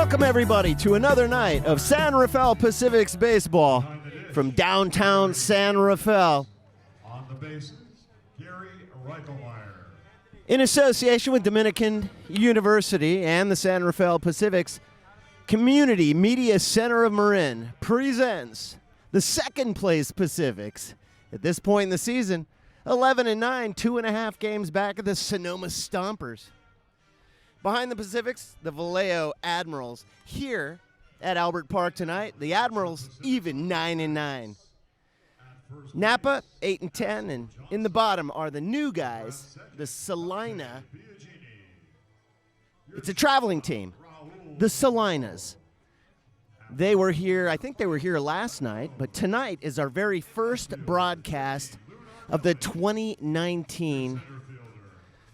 Welcome, everybody, to another night of San Rafael Pacific's baseball from downtown San Rafael. On the bases, Gary Reichelmeyer. In association with Dominican University and the San Rafael Pacific's Community Media Center of Marin presents the second place Pacifics. At this point in the season, 11-9, 2.5 games back of the Sonoma Stompers. Behind the Pacifics, the Vallejo Admirals. Here at Albert Park tonight, the Admirals even 9-9. Napa 8-10, and in the bottom are the new guys, the Salina. It's a traveling team, the Salinas. They were here, I think they were here last night, but tonight is our very first broadcast of the 2019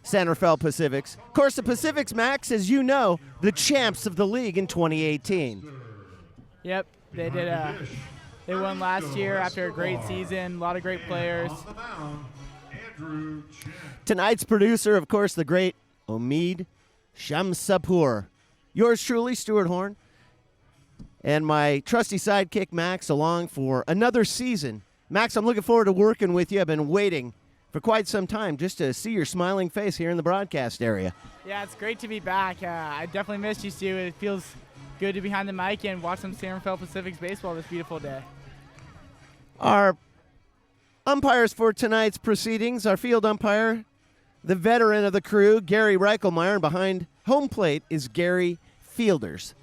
San Rafael Pacifics. Of course, the Pacifics, Max, as you know, the champs of the league in 2018. Yep, they did. They won last year after a great season. A lot of great players. Tonight's producer, of course, the great Omid Shamsapur. Yours truly, Stuart Horn, and my trusty sidekick, Max, along for another season. Max, I'm looking forward to working with you. I've been waiting for quite some time just to see your smiling face here in the broadcast area. Yeah, it's great to be back. I definitely missed you, Stu. It feels good to be behind the mic and watch some San Rafael Pacific's baseball this beautiful day. Our umpires for tonight's proceedings, our field umpire, the veteran of the crew, Gary Reichelmeyer, and behind home plate is Gary Fielders.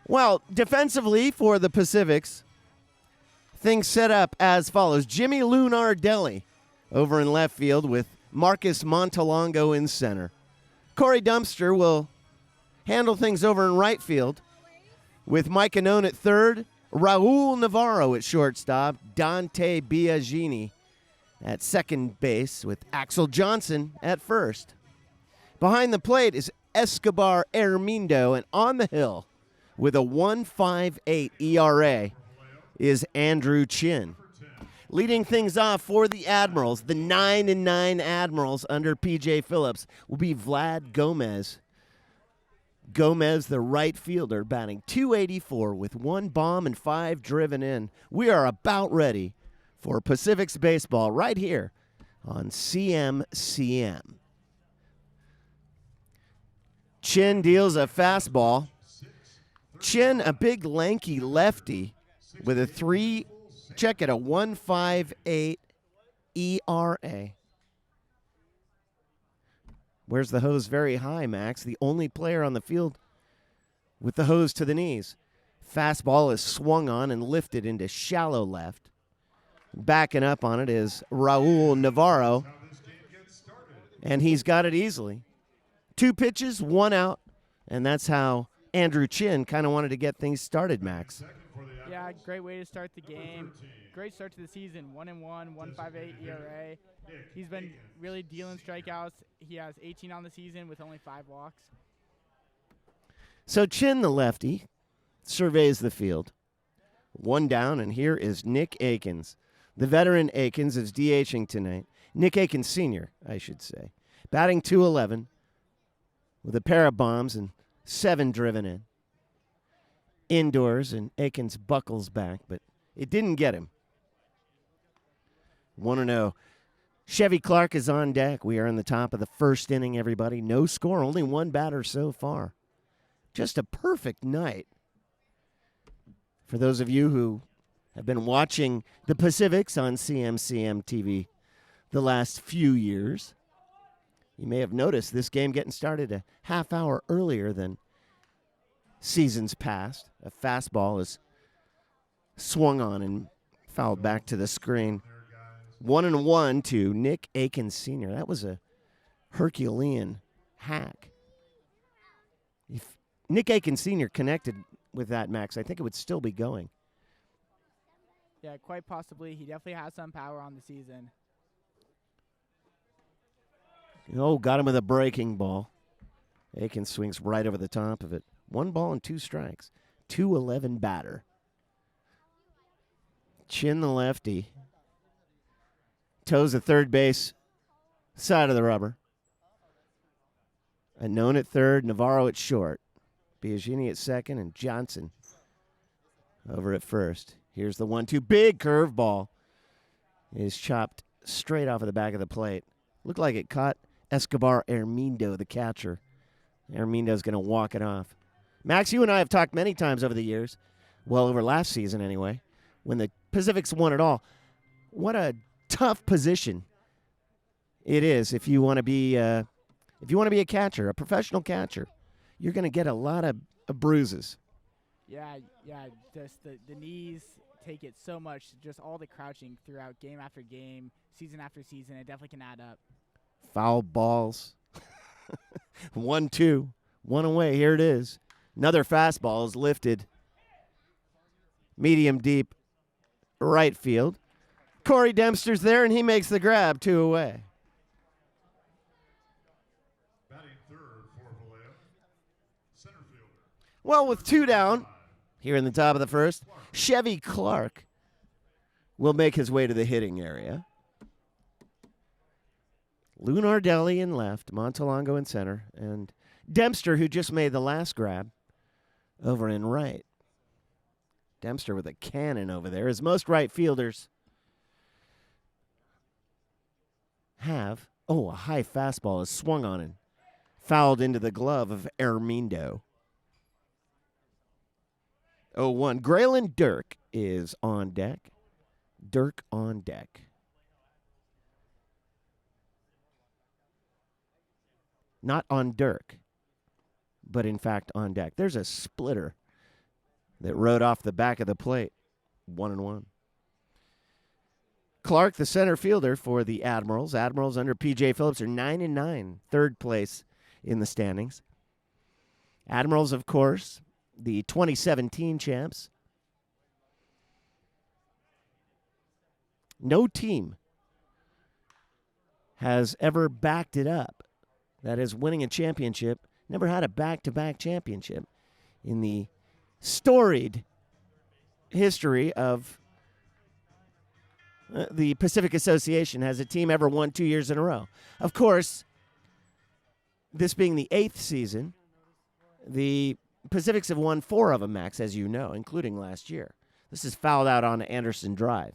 Well, defensively for the Pacifics, things set up as follows. Jimmy Lunardelli over in left field with Marcus Montelongo in center. Corey Dumpster will handle things over in right field with Mike Anone at third, Raul Navarro at shortstop, Dante Biagini at second base with Axel Johnson at first. Behind the plate is Escobar Hermindo, and on the hill with a 1.58 ERA is Andrew Chin. Leading things off for the Admirals, the 9-9 Admirals under P.J. Phillips, will be Vlad Gomez. Gomez, the right fielder, batting .284 with 1 bomb and 5 driven in. We are about ready for Pacific's baseball right here on CMCM. Chin deals a fastball. Chin, a big lanky lefty with a 1.58 ERA. Where's the hose very high, Max? The only player on the field with the hose to the knees. Fastball is swung on and lifted into shallow left. Backing up on it is Raul Navarro, and he's got it easily. 2 pitches, 1 out, and that's how Andrew Chin kind of wanted to get things started, Max. Yeah, great way to start the game. Great start to the season. 1-1, 1.58 ERA. He's been really dealing strikeouts. He has 18 on the season with only 5 walks. So Chin, the lefty, surveys the field. 1 down, and here is Nick Akins. The veteran Akins is DHing tonight. Nick Akins Sr., I should say. Batting .211 with a pair of bombs and 7 driven in. Indoors, and Akins buckles back, but it didn't get him. 1-0. Chevy Clark is on deck. We are in the top of the first inning, everybody. No score, only 1 batter so far. Just a perfect night. For those of you who have been watching the Pacifics on CMCM TV the last few years, you may have noticed this game getting started a half hour earlier than seasons past. A fastball is swung on and fouled back to the screen. 1-1 to Nick Akins Sr. That was a Herculean hack. If Nick Akins Sr. connected with that, Max, I think it would still be going. Yeah, quite possibly. He definitely has some power on the season. Oh, got him with a breaking ball. Akins swings right over the top of it. 1 ball and 2 strikes. 2-11 batter. Chin, the lefty, toes the third base side of the rubber. Anone at third, Navarro at short. Biagini at second, and Johnson over at first. Here's the 1-2. Big curveball is chopped straight off of the back of the plate. Looked like it caught Escobar Hermindo, the catcher. Hermindo's going to walk it off. Max, you and I have talked many times over the years, well, over last season anyway, when the Pacifics won it all. What a tough position it is if you want to be a catcher, a professional catcher. You're going to get a lot of bruises. Yeah, just the knees take it so much, just all the crouching throughout game after game, season after season. It definitely can add up. Foul balls. 1-2. One away. Here it is. Another fastball is lifted. Medium deep right field. Corey Dempster's there, and he makes the grab. 2 away. Batting third for Vallejo, center fielder. Well, with 2 down, here in the top of the first, Chevy Clark will make his way to the hitting area. Lunardelli in left, Montelongo in center, and Dempster, who just made the last grab, over in right. Dempster with a cannon over there, as most right fielders have. Oh, a high fastball is swung on and fouled into the glove of Hermindo. 0-1. Graylin Dirk is on deck. Dirk on deck. Not on Dirk, but in fact on deck. There's a splitter that rode off the back of the plate. 1-1. Clark, the center fielder for the Admirals. Admirals under P.J. Phillips are 9-9, third place in the standings. Admirals, of course, the 2017 champs. No team has ever backed it up. That is, winning a championship. Never had a back-to-back championship in the storied history of the Pacific Association. Has a team ever won 2 years in a row? Of course, this being the 8th season, the Pacifics have won 4 of them, Max, as you know, including last year. This is fouled out on Anderson Drive,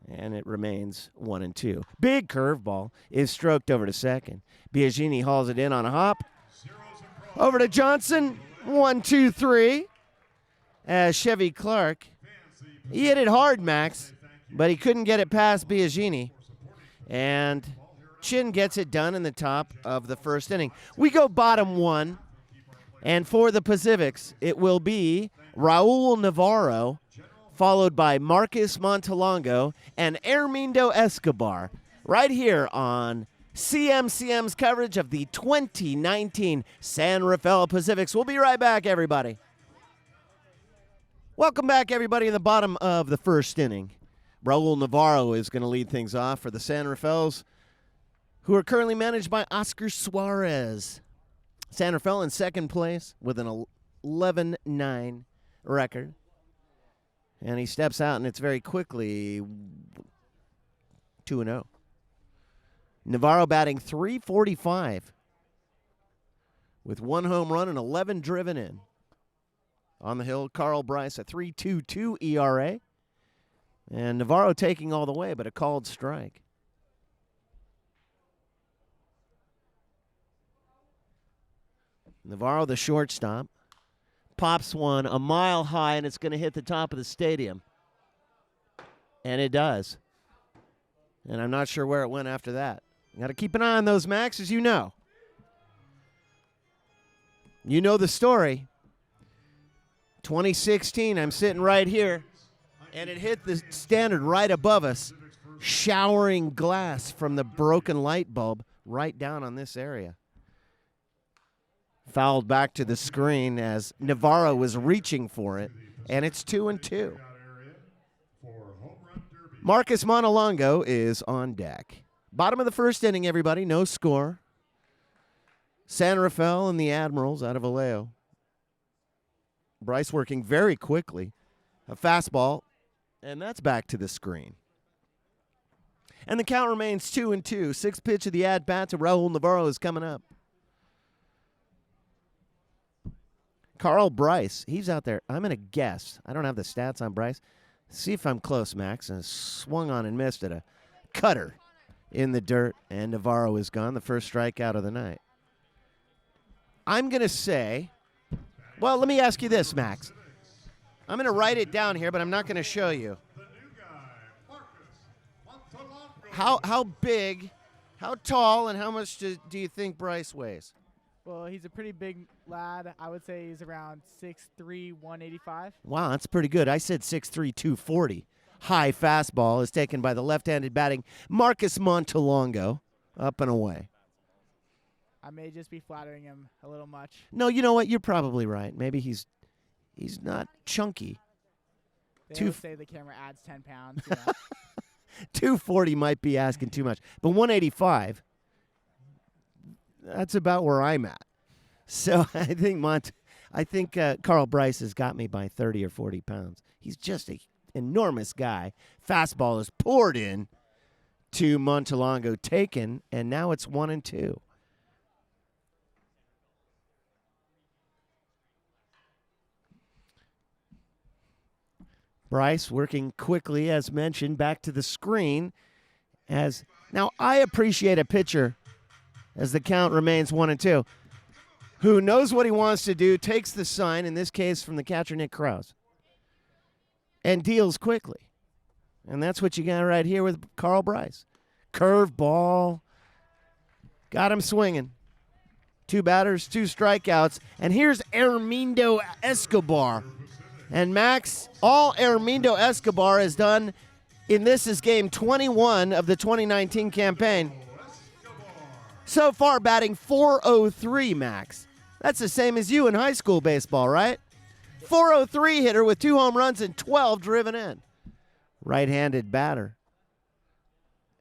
and it remains 1-2. Big curveball is stroked over to second. Biagini hauls it in on a hop. Over to Johnson. 1-2-3. As Chevy Clark, he hit it hard, Max, but he couldn't get it past Biagini. And Chin gets it done in the top of the first inning. We go bottom 1. And for the Pacifics, it will be Raul Navarro, followed by Marcus Montelongo and Hermindo Escobar, right here on CMCM's coverage of the 2019 San Rafael Pacifics. We'll be right back, everybody. Welcome back, everybody, in the bottom of the first inning. Raul Navarro is going to lead things off for the San Rafaels, who are currently managed by Oscar Suarez. San Rafael in second place with an 11-9 record. And he steps out, and it's very quickly 2-0. Navarro batting .345 with 1 home run and 11 driven in. On the hill, Carl Bryce, a 3.22 ERA. And Navarro taking all the way, but a called strike. Navarro, the shortstop, pops one a mile high, and it's going to hit the top of the stadium. And it does. And I'm not sure where it went after that. You got to keep an eye on those, Max, as you know. You know the story. 2016, I'm sitting right here, and it hit the standard right above us, showering glass from the broken light bulb right down on this area. Fouled back to the screen as Navarro was reaching for it, and it's 2-2. Marcus Montelongo is on deck. Bottom of the first inning, everybody. No score. San Rafael and the Admirals out of Vallejo. Bryce working very quickly. A fastball, and that's back to the screen. And the count remains 2-2. Sixth pitch of the at-bat to Raul Navarro is coming up. Carl Bryce, he's out there. I'm going to guess. I don't have the stats on Bryce. See if I'm close, Max. And swung on and missed at a cutter in the dirt, and Navarro is gone. The first strikeout of the night. I'm going to say, well, let me ask you this, Max. I'm going to write it down here, but I'm not going to show you. How big, how tall, and how much do you think Bryce weighs? Well, he's a pretty big lad. I would say he's around 6'3", 185. Wow, that's pretty good. I said 6'3", 240. High fastball is taken by the left-handed batting Marcus Montelongo. Up and away. I may just be flattering him a little much. No, you know what? You're probably right. Maybe he's not chunky. They always say the camera adds 10 pounds. You know? 240 might be asking too much. But 185, that's about where I'm at. So I think Carl Bryce has got me by 30 or 40 pounds. He's just an enormous guy. Fastball is poured in to Montelongo, taken, and now it's 1-2. Bryce working quickly, as mentioned, back to the screen. Now, I appreciate a pitcher, as the count remains 1-2, who knows what he wants to do, takes the sign, in this case from the catcher Nick Krause, and deals quickly. And that's what you got right here with Carl Bryce. Curve ball. Got him swinging. 2 batters, 2 strikeouts. And here's Hermindo Escobar. And Max, all Hermindo Escobar has done in this is game 21 of the 2019 campaign. So far, batting .403, Max. That's the same as you in high school baseball, right? .403 hitter with 2 home runs and 12 driven in. Right-handed batter.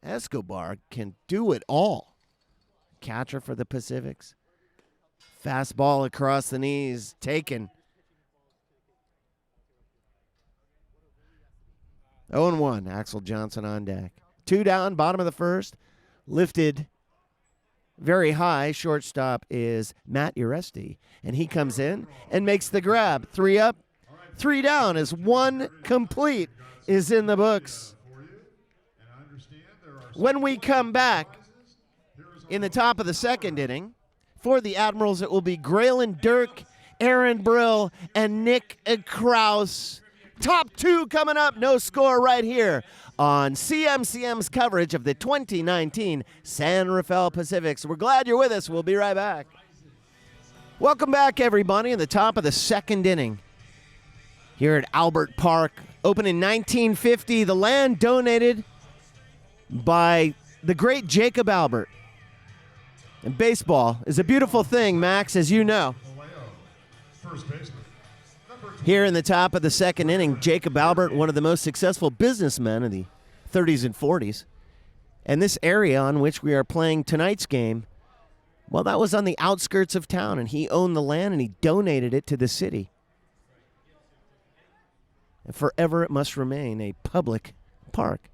Escobar can do it all. Catcher for the Pacifics. Fastball across the knees, taken. 0-1, Axel Johnson on deck. 2 down, bottom of the first. Lifted very high. Shortstop is Matt Uresti. And he comes in and makes the grab. 3 up, 3 down as 1 complete is in the books. When we come back in the top of the second inning, for the Admirals, it will be Graylin Dirk, Erin Brill, and Nick Krause. Top 2 coming up, no score right here on CMCM's coverage of the 2019 San Rafael Pacifics. We're glad you're with us. We'll be right back. Welcome back, everybody, in the top of the second inning here at Albert Park. Opened in 1950, the land donated by the great Jacob Albert. And baseball is a beautiful thing, Max, as you know. First baseman. Here in the top of the second inning, Jacob Albert, one of the most successful businessmen in the 30s and 40s. And this area on which we are playing tonight's game, well, that was on the outskirts of town, and he owned the land and he donated it to the city. And forever it must remain a public park.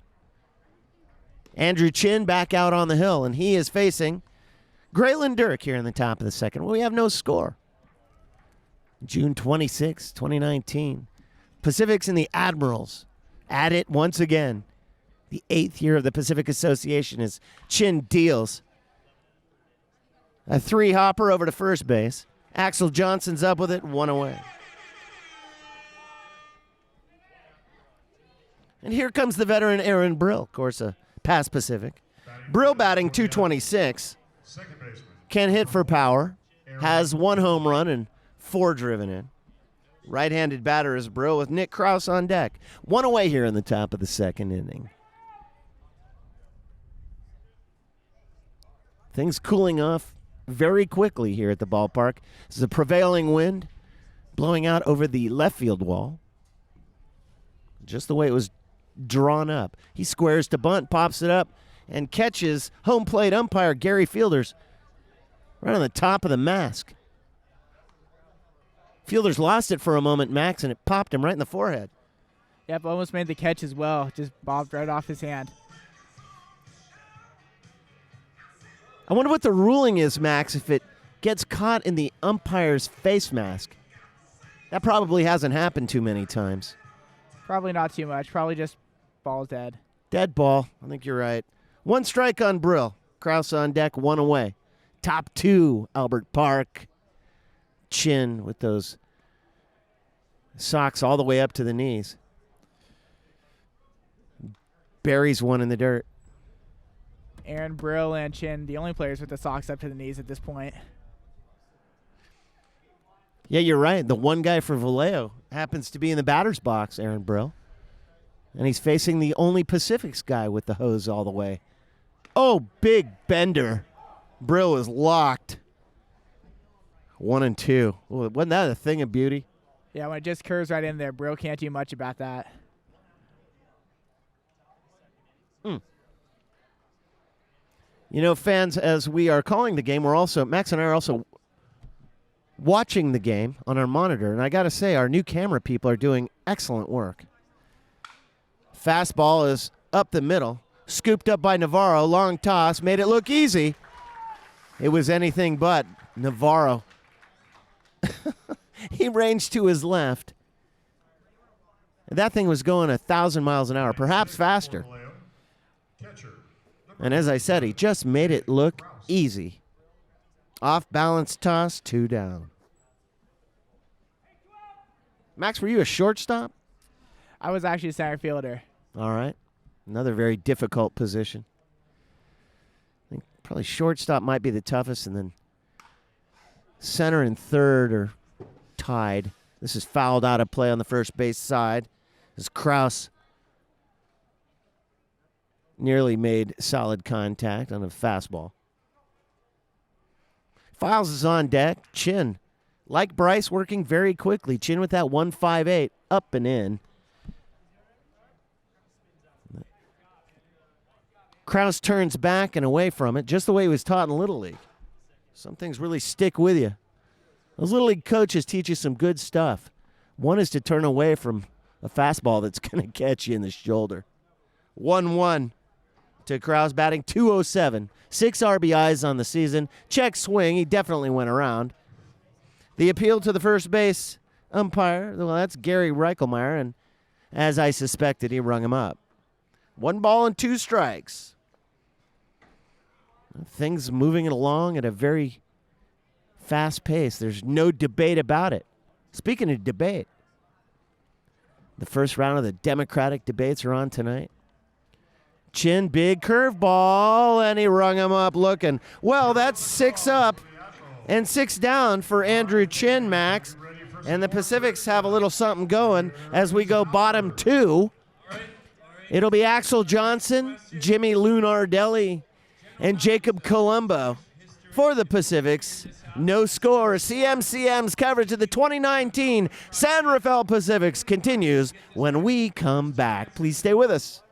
Andrew Chin back out on the hill, and he is facing Graylin Dirk here in the top of the second. Well, we have no score. June 26, 2019. Pacifics and the Admirals at it once again. The 8th year of the Pacific Association as Chin deals. A 3-hopper over to first base. Axel Johnson's up with it, 1 away. And here comes the veteran Erin Brill, of course, a past Pacific. Brill batting .226. Can hit for power. Has 1 home run and 4 driven in. Right-handed batter is Brill with Nick Krause on deck. 1 away here in the top of the second inning. Things cooling off very quickly here at the ballpark. This is a prevailing wind blowing out over the left field wall. Just the way it was drawn up. He squares to bunt, pops it up, and catches home plate umpire Gary Fielders right on the top of the mask. Fielders lost it for a moment, Max, and it popped him right in the forehead. Yep, almost made the catch as well. Just bobbed right off his hand. I wonder what the ruling is, Max, if it gets caught in the umpire's face mask. That probably hasn't happened too many times. Probably not too much. Probably just ball's dead. Dead ball. I think you're right. 1 strike on Brill. Krause on deck, 1 away. Top 2, Albert Park. Chin with those socks all the way up to the knees. Buries one in the dirt. Erin Brill and Chin, the only players with the socks up to the knees at this point. Yeah, you're right. The one guy for Vallejo happens to be in the batter's box, Erin Brill. And he's facing the only Pacifics guy with the hose all the way. Oh, big bender. Brill is locked. 1 and 2. Ooh, wasn't that a thing of beauty? Yeah, when it just curves right in there, Brill can't do much about that. You know, fans, as we are calling the game, Max and I are also watching the game on our monitor. And I got to say, our new camera people are doing excellent work. Fastball is up the middle. Scooped up by Navarro. Long toss. Made it look easy. It was anything but. Navarro. He ranged to his left. That thing was going 1,000 miles an hour, perhaps faster. And as I said, he just made it look easy. Off-balance toss, 2 down. Max, were you a shortstop? I was actually a center fielder. All right. Another very difficult position. I think probably shortstop might be the toughest, and then center and third are tied. This is fouled out of play on the first base side as Krause nearly made solid contact on a fastball. Files is on deck. Chin, like Bryce, working very quickly. Chin with that 1.58 up and in. Krause turns back and away from it, just the way he was taught in Little League. Some things really stick with you. Those Little League coaches teach you some good stuff. One is to turn away from a fastball that's going to catch you in the shoulder. 1-1 to Krause, batting .207. 6 RBIs on the season. Check swing. He definitely went around. The appeal to the first base umpire, well, that's Gary Reichelmeyer, and as I suspected, he rung him up. 1 ball and 2 strikes. Things moving it along at a very fast pace. There's no debate about it. Speaking of debate, the first round of the Democratic debates are on tonight. Chin, big curveball, and he rung him up looking. Well, that's 6 up and 6 down for Andrew Chin, Max. And the Pacifics have a little something going as we go bottom 2. It'll be Axel Johnson, Jimmy Lunardelli, and Jacob Colombo for the Pacifics. No score. CMCM's coverage of the 2019 San Rafael Pacifics continues when we come back. Please stay with us.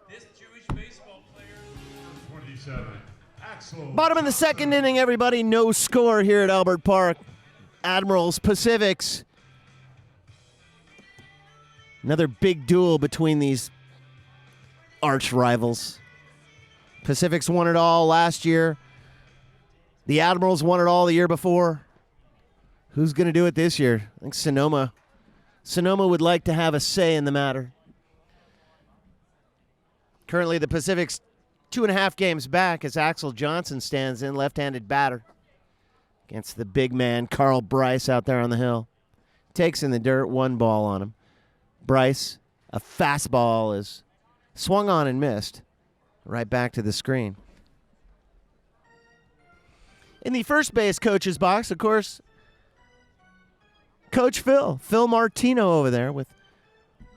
Bottom of the second inning, everybody. No score here at Albert Park. Admirals, Pacifics. Another big duel between these arch rivals. Pacifics won it all last year. The Admirals won it all the year before. Who's going to do it this year? I think Sonoma would like to have a say in the matter. Currently, the Pacifics 2.5 games back as Axel Johnson stands in, left-handed batter against the big man, Carl Bryce, out there on the hill. Takes in the dirt, 1 ball on him. Bryce, a fastball is swung on and missed. Right back to the screen. In the first base coach's box, of course, Coach Phil Martino over there with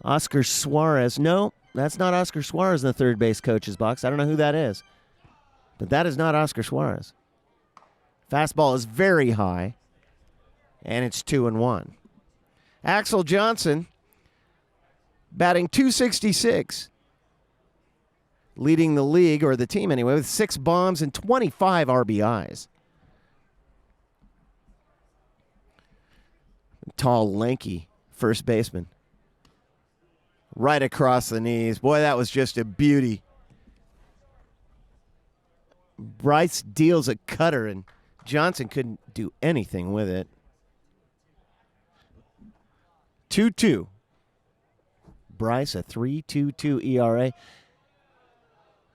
Oscar Suarez. No, that's not Oscar Suarez in the third base coach's box. I don't know who that is. But that is not Oscar Suarez. Fastball is very high, and it's 2-1. Axel Johnson batting .266. Leading the league, or the team anyway, with 6 bombs and 25 RBIs. Tall, lanky first baseman. Right across the knees. Boy, that was just a beauty. Bryce deals a cutter, and Johnson couldn't do anything with it. 2-2. Bryce, a 3.22 ERA.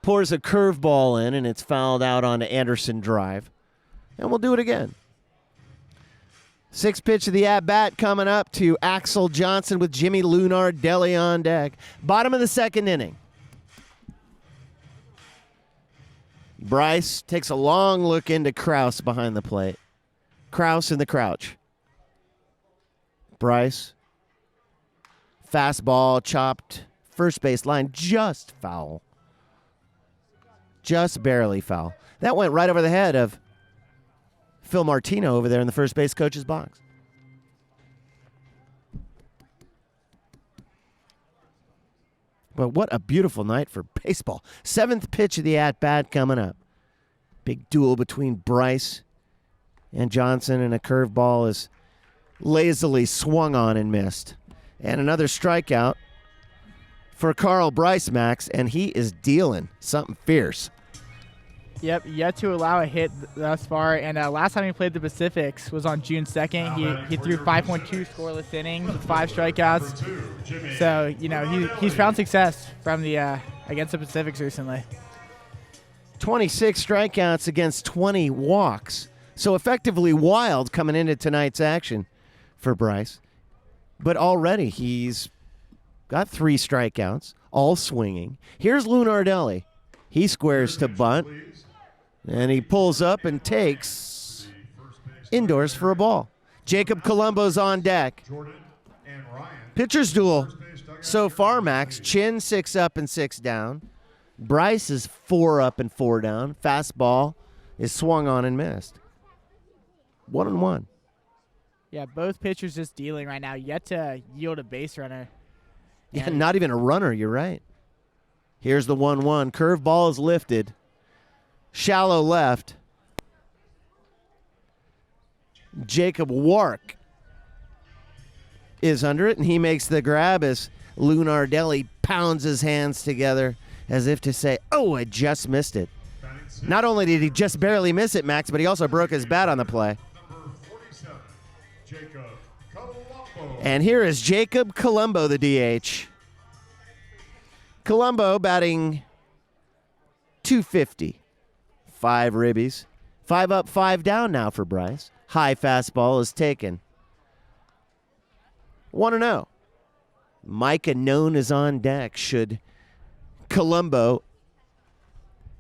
Pours a curveball in, and it's fouled out onto Anderson Drive. And we'll do it again. 6th pitch of the at-bat coming up to Axel Johnson with Jimmy Lunardelli on deck. Bottom of the 2nd inning. Bryce takes a long look into Kraus behind the plate. Kraus in the crouch. Bryce. Fastball chopped. First base line just foul. Just barely foul. That went right over the head of Phil Martino over there in the first base coach's box. But what a beautiful night for baseball. 7th pitch of the at-bat coming up. Big duel between Bryce and Johnson, and a curveball is lazily swung on and missed. And another strikeout for Carl Bryce, Max, and he is dealing something fierce. Yep, yet to allow a hit thus far. And last time he played the Pacifics was on June 2nd. He threw 5.2 scoreless innings with 5 strikeouts. So, you know, he's found success from the against the Pacifics recently. 26 strikeouts against 20 walks. So effectively wild coming into tonight's action for Bryce. But already he's got 3 strikeouts, all swinging. Here's Lunardelli. He squares to bunt. And he pulls up and takes indoors for a ball. Jacob Colombo's on deck. Pitcher's duel so far, Max. Chin 6 up and 6 down. Bryce is 4 up and 4 down. Fastball is swung on and missed. 1-1. Yeah, both pitchers just dealing right now. Yet to yield a base runner. Yeah, not even a runner. You're right. Here's the 1-1. Curveball is lifted. Shallow left. Jacob Wark is under it, and he makes the grab as Lunardelli pounds his hands together as if to say, oh, I just missed it. Not only did he just barely miss it, Max, but he also broke his bat on the play. And here is Jacob Colombo, the DH. Colombo batting .250. 5 ribbies. 5 up, 5 down now for Bryce. High fastball is taken. 1-0. Micah Known is on deck should Colombo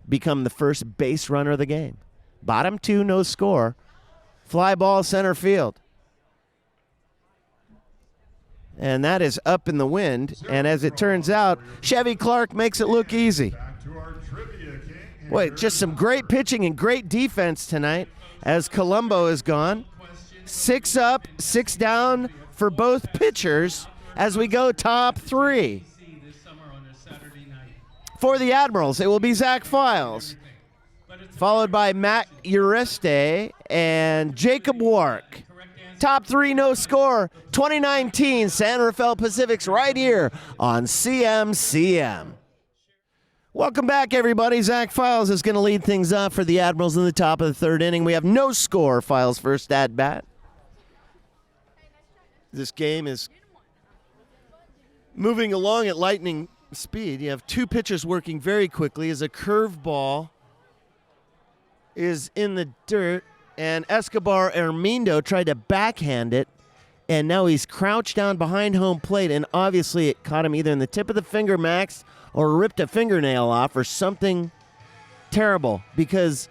become the first base runner of the game. Bottom 2, no score. Fly ball center field. And that is up in the wind. And as it turns out, Chevy Clark makes it look easy. Wait, just some great pitching and great defense tonight as Colombo is gone. 6 up, 6 down for both pitchers as we go top 3. For the Admirals, it will be Zach Files, followed by Matt Ureste and Jacob Wark. Top 3, no score, 2019 San Rafael Pacifics right here on CMCM. Welcome back, everybody. Zach Files is going to lead things off for the Admirals in the top of the 3rd inning. We have no score. Files first at bat. This game is moving along at lightning speed. You have 2 pitchers working very quickly as a curveball is in the dirt, and Escobar Hermindo tried to backhand it, and now he's crouched down behind home plate, and obviously it caught him either in the tip of the finger, Max, or ripped a fingernail off or something terrible, because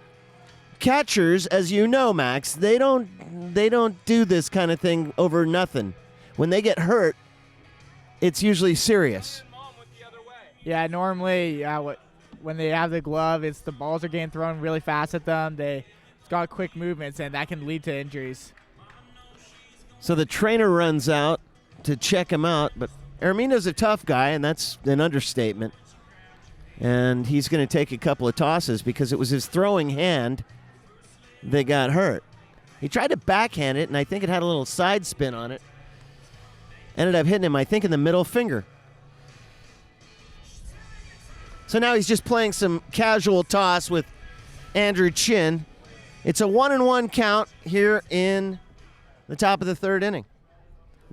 catchers, as you know, Max, they don't do this kind of thing over nothing. When they get hurt, it's usually serious. Yeah, normally when they have the glove, it's the balls are getting thrown really fast at them. It's got quick movements, and that can lead to injuries. So the trainer runs out to check him out, but Hermindo's a tough guy, and that's an understatement. And he's going to take a couple of tosses because it was his throwing hand that got hurt. He tried to backhand it, and I think it had a little side spin on it. Ended up hitting him, I think, in the middle finger. So now he's just playing some casual toss with Andrew Chin. It's a 1-1 count here in the top of the 3rd inning.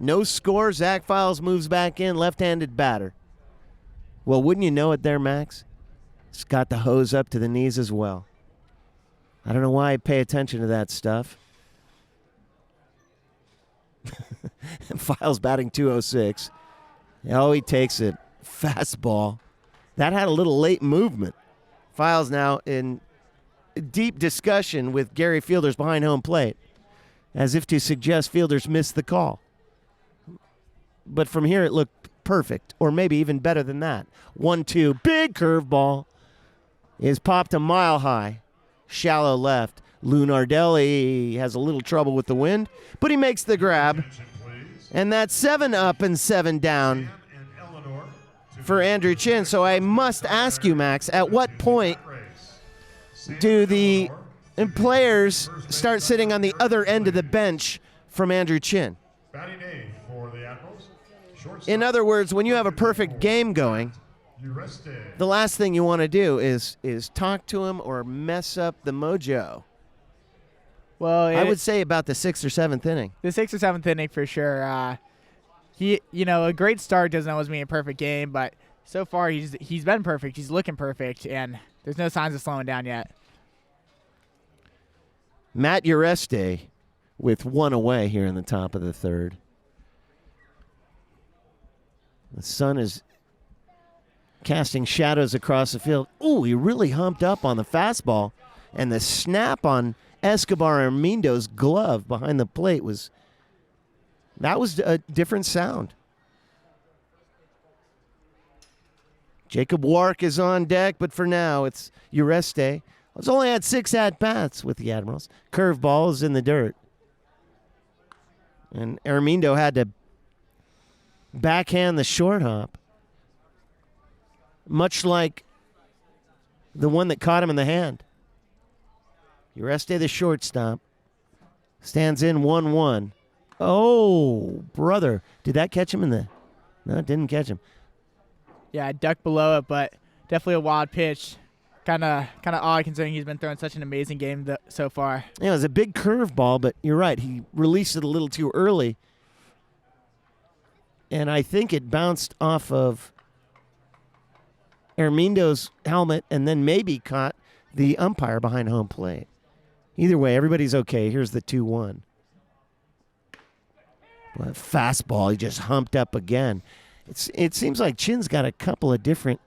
No score. Zach Files moves back in, left-handed batter. Well, wouldn't you know it there, Max? He's got the hose up to the knees as well. I don't know why I pay attention to that stuff. Files batting 206. Oh, he takes it. Fastball. That had a little late movement. Files now in deep discussion with Gary Fielders behind home plate, as if to suggest Fielders missed the call. But from here it looked perfect, or maybe even better than that. 1-2, big curveball is popped a mile high. Shallow left. Lunardelli has a little trouble with the wind, but he makes the grab. And that's 7 up and 7 down for Andrew Chin. So I must ask you, Max, at what point do the players start sitting on the other end of the bench from Andrew Chin? In other words, when you have a perfect game going, the last thing you want to do is talk to him or mess up the mojo. Well, I would say about the 6th or 7th inning. The 6th or 7th inning for sure. A great start doesn't always mean a perfect game, but so far he's been perfect. He's looking perfect, and there's no signs of slowing down yet. Matt Ureste with 1 away here in the top of the 3rd. The sun is casting shadows across the field. Ooh, he really humped up on the fastball, and the snap on Escobar Armindo's glove behind the plate was a different sound. Jacob Wark is on deck, but for now it's Ureste. He's only had 6 at-bats with the Admirals. Curveball is in the dirt. And Armindo had to backhand the short hop, much like the one that caught him in the hand. Ureste, the shortstop, stands in 1-1. Oh, brother. Did that catch him in the... No, it didn't catch him. Yeah, I ducked below it, but definitely a wild pitch. Kind of odd considering he's been throwing such an amazing game so far. Yeah, it was a big curveball, but you're right. He released it a little too early. And I think it bounced off of Armindo's helmet and then maybe caught the umpire behind home plate. Either way, everybody's okay. Here's the 2-1. But fastball, he just humped up again. It seems like Chin's got a couple of different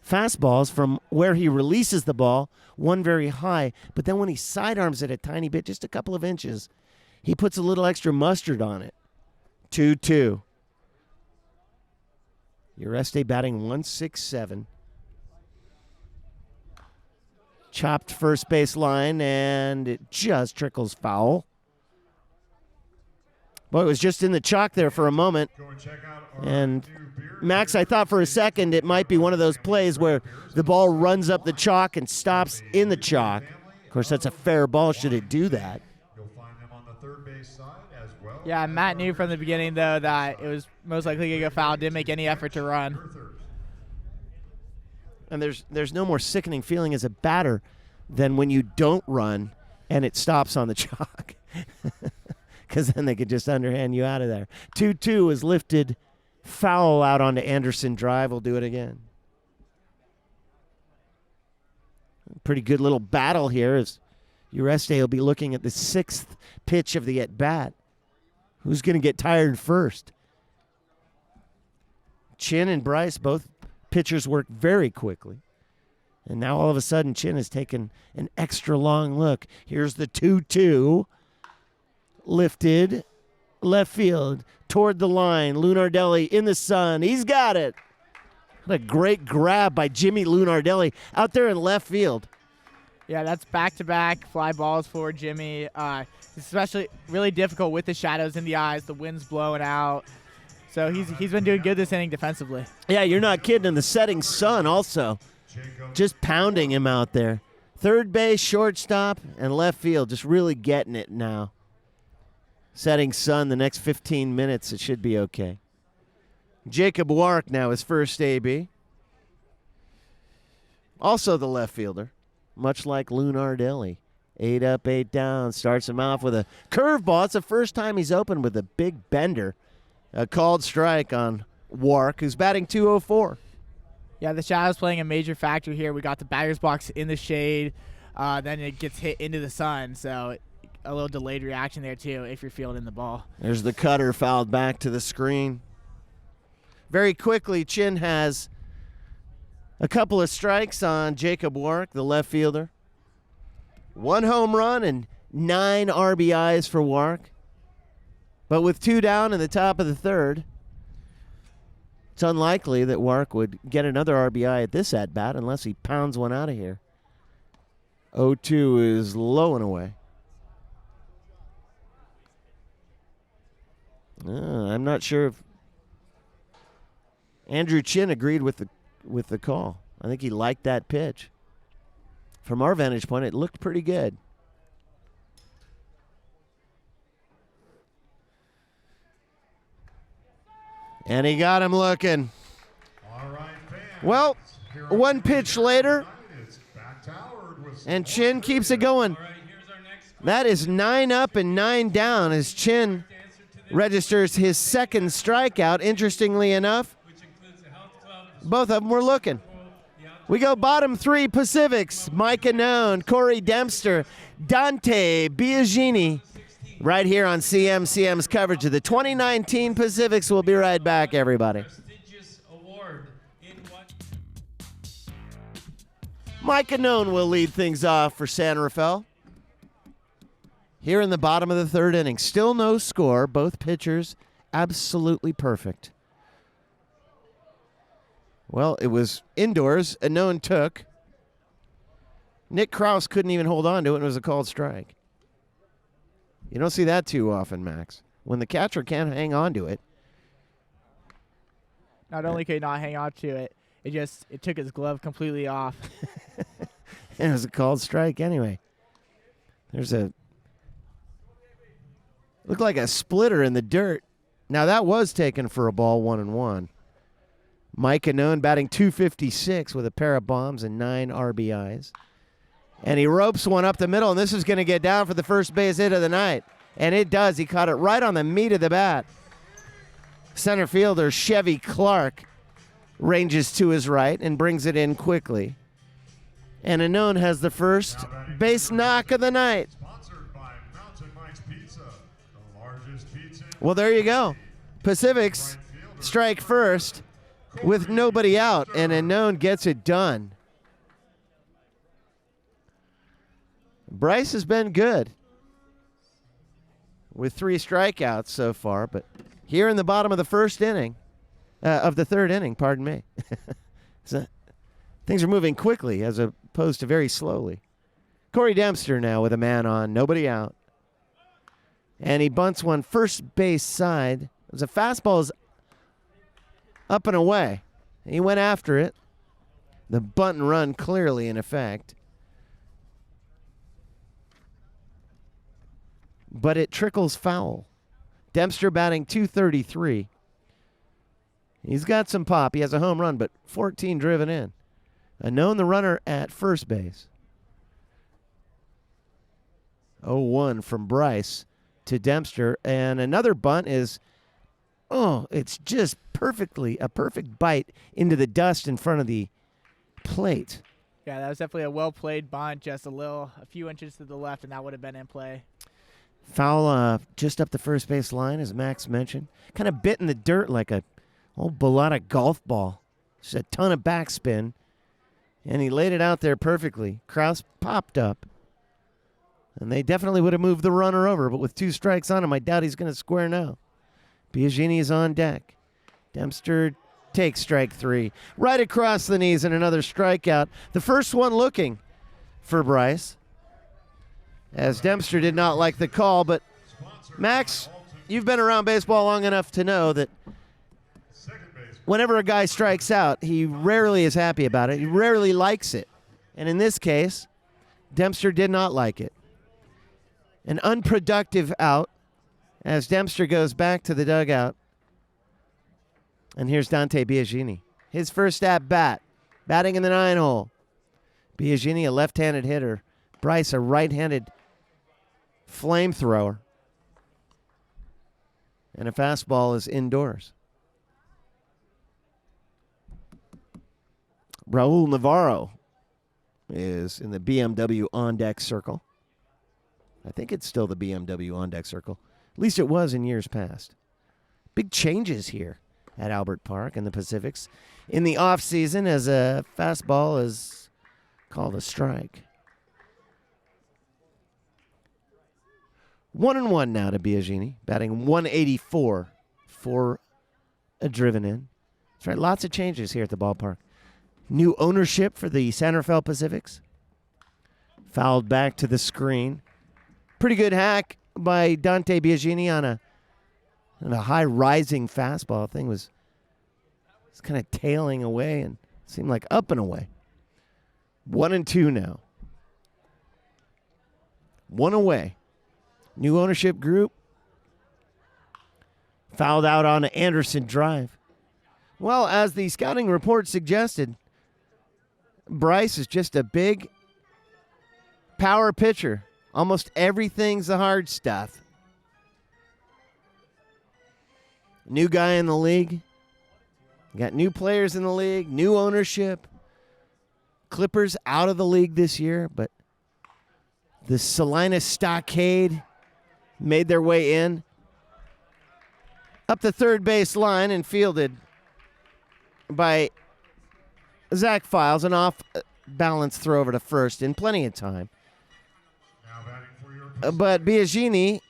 fastballs from where he releases the ball, one very high, but then when he sidearms it a tiny bit, just a couple of inches, he puts a little extra mustard on it. 2-2. Ureste batting 167. Chopped first base line, and it just trickles foul. Boy, it was just in the chalk there for a moment. And Max, I thought for a second it might be one of those plays where the ball runs up the chalk and stops in the chalk. Of course, that's a fair ball should it do that. Yeah, Matt knew from the beginning, though, that it was most likely going to go foul. Didn't make any effort to run. And there's no more sickening feeling as a batter than when you don't run and it stops on the chalk. Because then they could just underhand you out of there. 2-2 is lifted foul out onto Anderson Drive. We'll do it again. Pretty good little battle here as Ureste will be looking at the 6th pitch of the at-bat. Who's going to get tired first? Chin and Bryce, both pitchers work very quickly. And now all of a sudden Chin has taken an extra long look. Here's the 2-2. Lifted, left field, toward the line. Lunardelli in the sun. He's got it. What a great grab by Jimmy Lunardelli out there in left field. Yeah, that's back-to-back fly balls for Jimmy. Especially really difficult with the shadows in the eyes. The wind's blowing out. So he's been doing good this inning defensively. Yeah, you're not kidding. And the setting sun also just pounding him out there. Third base, shortstop, and left field just really getting it now. Setting sun the next 15 minutes, it should be okay. Jacob Wark now is first AB. Also the left fielder, much like Lunardelli. 8 up, 8 down. Starts him off with a curveball. It's the first time he's opened with a big bender. A called strike on Wark, who's batting .204. Yeah, the shadow's playing a major factor here. We got the batter's box in the shade. Then it gets hit into the sun, so a little delayed reaction there, too, if you're fielding the ball. There's the cutter fouled back to the screen. Very quickly, Chin has a couple of strikes on Jacob Wark, the left fielder. 1 home run and 9 RBIs for Wark. But with 2 down in the top of the third, it's unlikely that Wark would get another RBI at this at-bat unless he pounds one out of here. 0-2 is low and away. I'm not sure if Andrew Chin agreed with the call. I think he liked that pitch. From our vantage point, it looked pretty good. And he got him looking. All right, fans. Well, Here on 1 pitch later, it's back to Howard with and Chin keeps it going. That is 9 up and 9 down as Chin registers his second strikeout. Interestingly enough, both of them were looking. We go bottom 3 Pacifics. Mike Anone, Corey Dempster, Dante Biagini. Right here on CM's coverage of the 2019 Pacifics. We'll be right back, everybody. Mike Anone will lead things off for San Rafael. Here in the bottom of the third inning. Still no score. Both pitchers absolutely perfect. Well, it was indoors. Anone took. Nick Krause couldn't even hold on to it, and it was a called strike. You don't see that too often, Max. When the catcher can't hang on to it. Not only could he not hang on to it, it took his glove completely off. And it was a called strike anyway. Looked like a splitter in the dirt. Now that was taken for a ball, 1-1. Mike Anone batting .256 with a pair of bombs and 9 RBIs. And he ropes one up the middle, and this is going to get down for the first base hit of the night. And it does. He caught it right on the meat of the bat. Center fielder Chevy Clark ranges to his right and brings it in quickly. And Anone has the first base knock of the night. Sponsored by Mountain Mike's Pizza, the largest pizza. Well, there you go. Pacifics strike first with nobody out, and Anone gets it done. Bryce has been good with 3 strikeouts so far, but here in the bottom of the first inning, of the third inning, pardon me. So things are moving quickly as opposed to very slowly. Corey Dempster now with a man on, nobody out. And he bunts one first base side. It was a fastball is up and away. He went after it. The bunt and run clearly in effect. But it trickles foul. Dempster batting .233. He's got some pop. He has a home run, but 14 driven in. Anone the runner at first base. 0-1 from Bryce to Dempster. And another bunt is, it's just a perfect bite into the dust in front of the plate. Yeah, that was definitely a well-played bunt, just a few inches to the left, and that would have been in play. Foul just up the first base line, as Max mentioned. Kind of bit in the dirt like a old Bellata golf ball. Just a ton of backspin. And he laid it out there perfectly. Krause popped up. And they definitely would have moved the runner over, but with 2 strikes on him, I doubt he's going to square now. Biagini is on deck. Dempster takes strike 3. Right across the knees and another strikeout. The first one looking for Bryce, as Dempster did not like the call. But, Max, you've been around baseball long enough to know that whenever a guy strikes out, he rarely is happy about it. He rarely likes it. And in this case, Dempster did not like it. An unproductive out as Dempster goes back to the dugout. And here's Dante Biagini. His first at bat, batting in the 9 hole. Biagini, a left-handed hitter, Bryce, a right-handed flamethrower. And a fastball is indoors. Raul Navarro is in the BMW on-deck circle. I think it's still the BMW on-deck circle. At least it was in years past. Big changes here at Albert Park in the Pacifics in the offseason as a fastball is called a strike. 1-1 now to Biagini, batting 184 for a driven in. That's right, lots of changes here at the ballpark. New ownership for the San Rafael Pacifics. Fouled back to the screen. Pretty good hack by Dante Biagini on a high rising fastball. Thing was kind of tailing away and seemed like up and away. 1-2 now. One away. New ownership group. Fouled out on an Anderson drive. Well, as the scouting report suggested, Bryce is just a big power pitcher. Almost everything's the hard stuff. New guy in the league. Got new players in the league, new ownership. Clippers out of the league this year, but the Salinas Stockade made their way in. Up the third base line and fielded by Zach Files. An off-balance throw over to first in plenty of time. But Biagini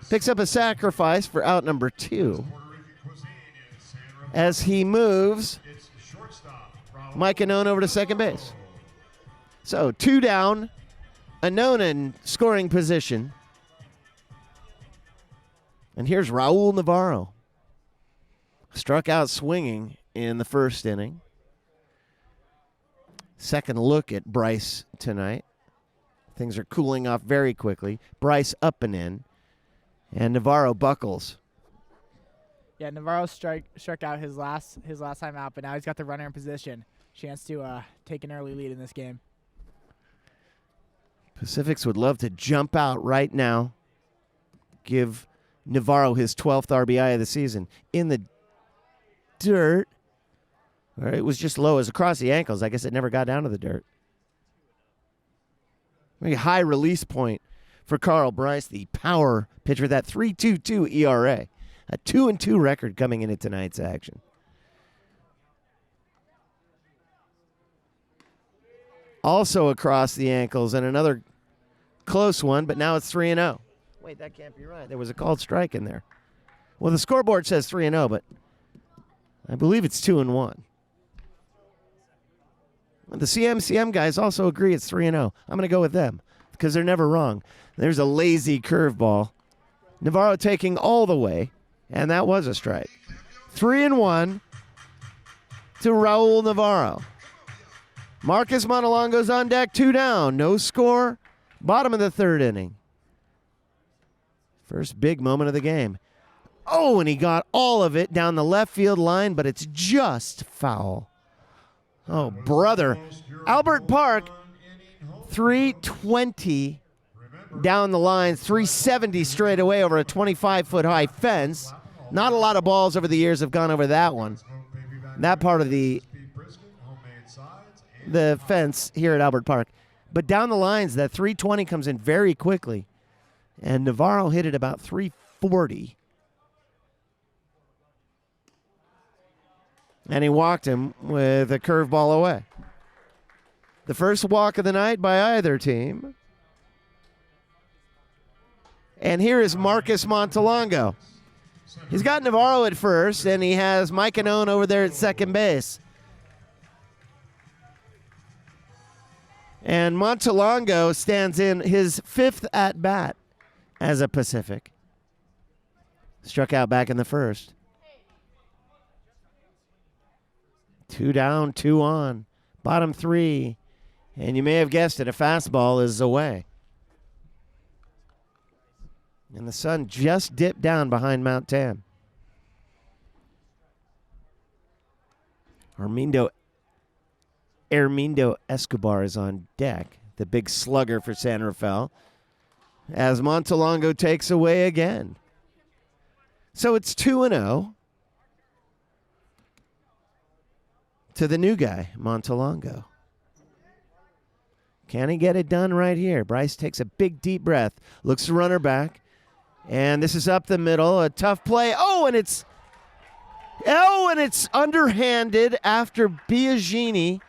picks up a sacrifice for out number 2 as he moves Mike Anon over to second base. So 2 down, Anon in scoring position. And here's Raul Navarro. Struck out swinging in the first inning. Second look at Bryce tonight. Things are cooling off very quickly. Bryce up and in. And Navarro buckles. Yeah, Navarro struck out his last time out, but now he's got the runner in position. Chance to take an early lead in this game. Pacifics would love to jump out right now. Give Navarro his 12th RBI of the season. In the dirt. Or it was just low as across the ankles. I guess it never got down to the dirt. Very high release point for Carl Bryce, the power pitcher, that 3.22 ERA. A 2-2 record coming into tonight's action. Also across the ankles, and another close one, but now it's 3-0. Wait, that can't be right. There was a called strike in there. Well, the scoreboard says 3-0, but I believe it's 2-1. The CMCM guys also agree it's 3-0. I'm going to go with them because they're never wrong. There's a lazy curveball. Navarro taking all the way, and that was a strike. 3-1 to Raul Navarro. Marcus Montelongo's on deck, 2 down. No score. Bottom of the third inning. First big moment of the game. Oh, and he got all of it down the left field line, but it's just foul. Oh, brother. Albert Park, 320 down the line, 370 straight away over a 25-foot high fence. Not a lot of balls over the years have gone over that one. That part of the fence here at Albert Park. But down the lines, that 320 comes in very quickly. And Navarro hit it about 340. And he walked him with a curveball away. The first walk of the night by either team. And here is Marcus Montelongo. He's got Navarro at first, and he has Mike Anon over there at second base. And Montelongo stands in his 5th at-bat as a Pacific. Struck out back in the first. 2 down, 2 on. Bottom 3. And you may have guessed it, a fastball is away. And the sun just dipped down behind Mount Tam. Hermindo Escobar is on deck. the big slugger for San Rafael, as Montelongo takes away again. So it's 2-0 to the new guy, Montelongo. Can he get it done right here? Bryce takes a big, deep breath, looks to runner back, and this is up the middle, a tough play. And it's underhanded after Biagini.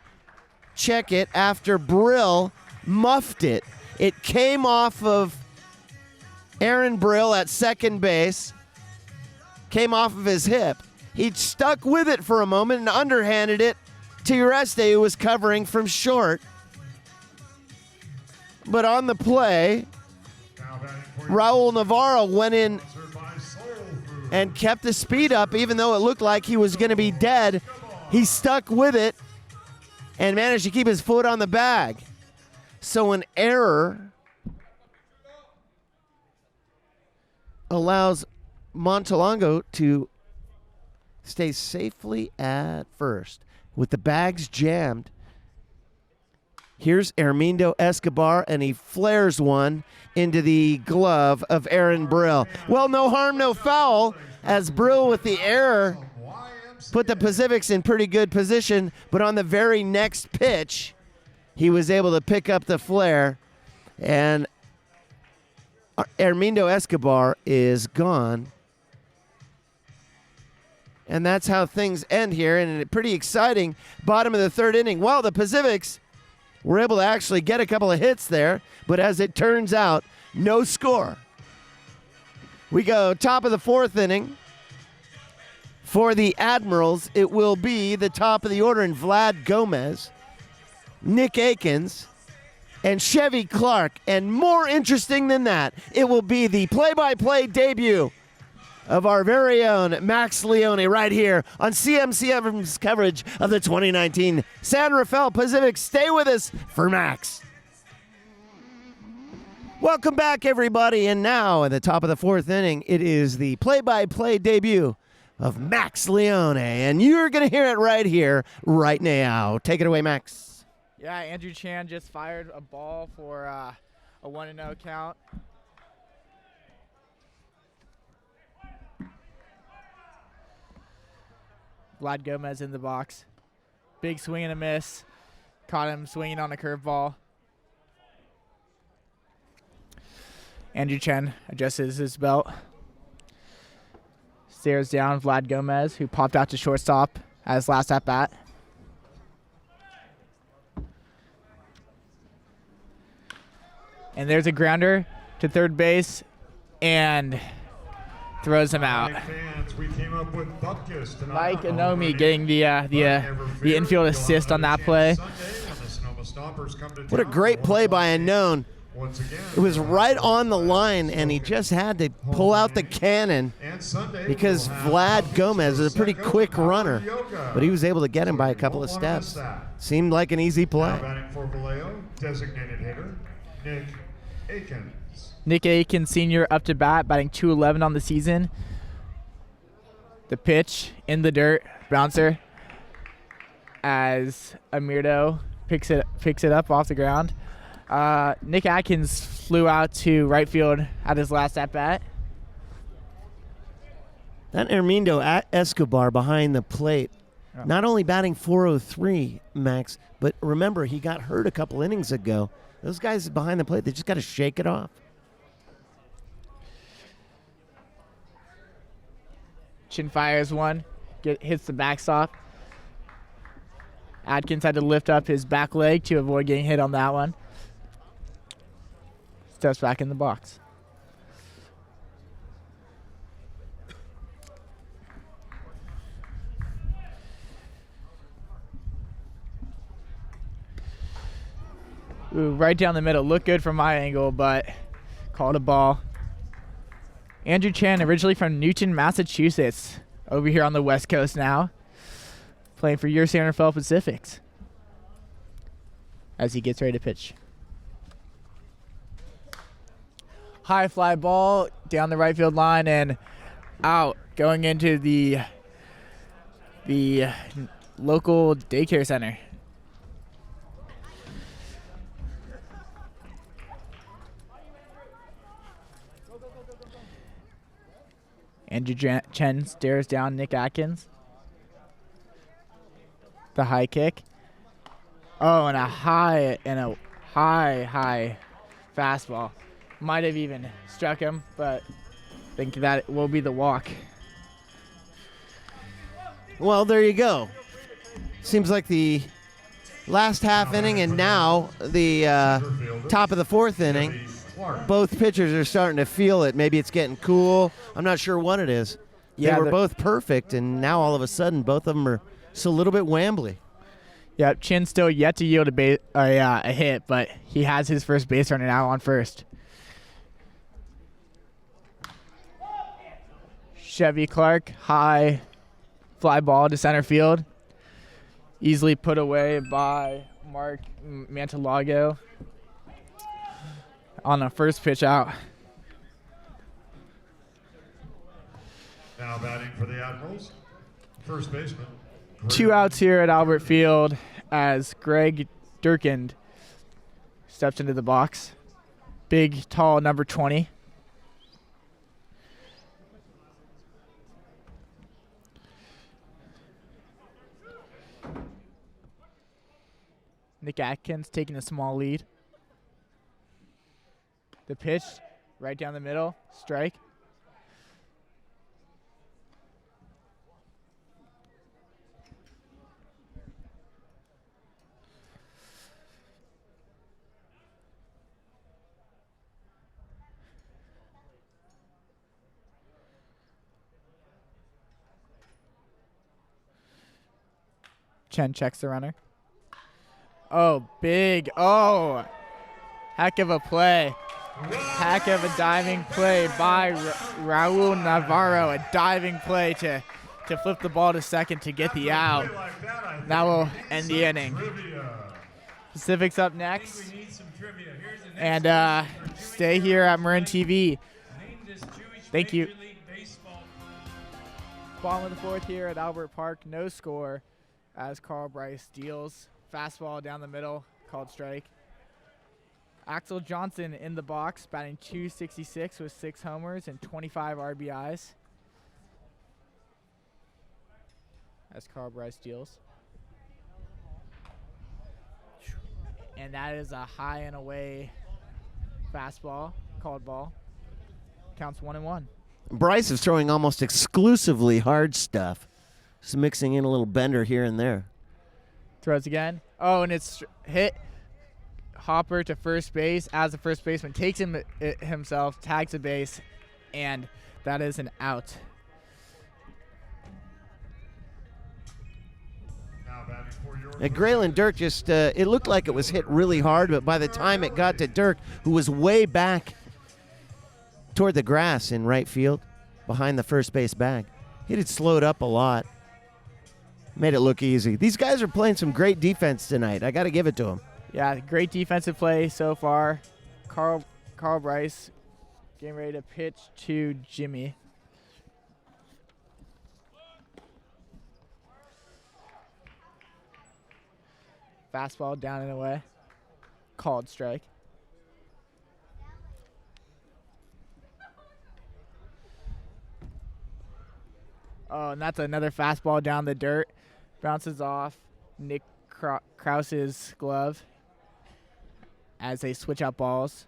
Check it, after Brill muffed it. It came off of Erin Brill at second base, came off of his hip. He stuck with it for a moment and underhanded it to Ureste, who was covering from short. But on the play, Raul Navarro went in and kept the speed up, even though it looked like he was going to be dead. He stuck with it and managed to keep his foot on the bag. So an error allows Montelongo to stay safely at first. With the bags jammed, here's Hermindo Escobar, and he flares one into the glove of Erin Brill. Well, no harm, no foul, as Brill with the error put the Pacifics in pretty good position, but on the very next pitch, he was able to pick up the flare, and Hermindo Escobar is gone. And that's how things end here, and a pretty exciting bottom of the third inning. Well, the Pacifics were able to actually get a couple of hits there, but as it turns out, no score. We go top of the fourth inning. For the Admirals, it will be the top of the order in Vlad Gomez, Nick Akins, and Chevy Clark. And more interesting than that, it will be the play-by-play debut of our very own Max Leone right here on CMCM's coverage of the 2019 San Rafael Pacific. Stay with us for Max. Welcome back, everybody. And now, at the top of the fourth inning, it is the play-by-play debut of Max Leone. And you're going to hear it right here, right now. Take it away, Max. Yeah, Andrew Chan just fired a ball for a 1-0 count. Vlad Gomez in the box. Big swing and a miss. Caught him swinging on a curveball. Andrew Chen adjusts his belt. Stares down Vlad Gomez, who popped out to shortstop at his last at-bat. And there's a grounder to third base, and throws him out. Mike Anomi getting the infield assist on that play. What a great play by Unknown. It was right on the line, and he just had to pull out the cannon because Vlad Gomez is a pretty quick runner, but he was able to get him by a couple of steps. Seemed like an easy play. Designated hitter Nick Akins. Nick Akins Sr. up to bat, batting .211 on the season. The pitch in the dirt, bouncer, as Amirdo picks it up off the ground. Nick Atkins flew out to right field at his last at bat. That Hermindo Escobar behind the plate, not only batting .403, Max, but remember he got hurt a couple innings ago. Those guys behind the plate, they just got to shake it off. Chin fires one, hits the backstop. Atkins had to lift up his back leg to avoid getting hit on that one. Steps back in the box. Ooh, right down the middle. Looked good from my angle, but called a ball. Andrew Chan, originally from Newton, Massachusetts, over here on the West Coast now, playing for your San Rafael Pacifics as he gets ready to pitch. High fly ball down the right field line and out, going into the local daycare center. 2-0 Chen stares down Nick Atkins. The high kick. Oh, and a high fastball. Might have even struck him, but I think that will be the walk. Well, there you go. Seems like the last half inning and now the top of the fourth inning, both pitchers are starting to feel it. Maybe it's getting cool. I'm not sure what it is. They were both perfect, and now all of a sudden both of them are just a little bit wambly. Yeah, Chin still yet to yield a hit, but he has his first base runner now on first. Chevy Clark, high fly ball to center field. Easily put away by Mark Montelongo on the first pitch out. Now batting for the Admirals, first baseman. 2 outs here at Albert Field as Greg Durkind steps into the box. Big, tall number 20. Nick Atkins taking a small lead. The pitch, right down the middle, strike. Chen checks the runner. Oh, big. Oh, heck of a play. Heck of a diving play by Raul Navarro. A diving play to flip the ball to second to get the out. That will end the inning. Pacific's up next. And stay here at Marin TV. Thank you. Bottom of the fourth here at Albert Park. No score as Carl Bryce deals. Fastball down the middle, called strike. Axel Johnson in the box, batting .266 with 6 homers and 25 RBIs. As Carl Bryce deals. And that is a high and away fastball, called ball. Counts 1-1. Bryce is throwing almost exclusively hard stuff. Just mixing in a little bender here and there. Throws again. Oh, and it's hit. Hopper to first base as the first baseman takes him himself, tags a base, and that is an out. Graylin Dirk just, it looked like it was hit really hard, but by the time it got to Dirk, who was way back toward the grass in right field, behind the first base bag, it had slowed up a lot. Made it look easy. These guys are playing some great defense tonight. I got to give it to them. Yeah, great defensive play so far. Carl Bryce getting ready to pitch to Jimmy. Fastball down and away. Called strike. Oh, and that's another fastball down the dirt. Bounces off Nick Krause's glove as they switch out balls.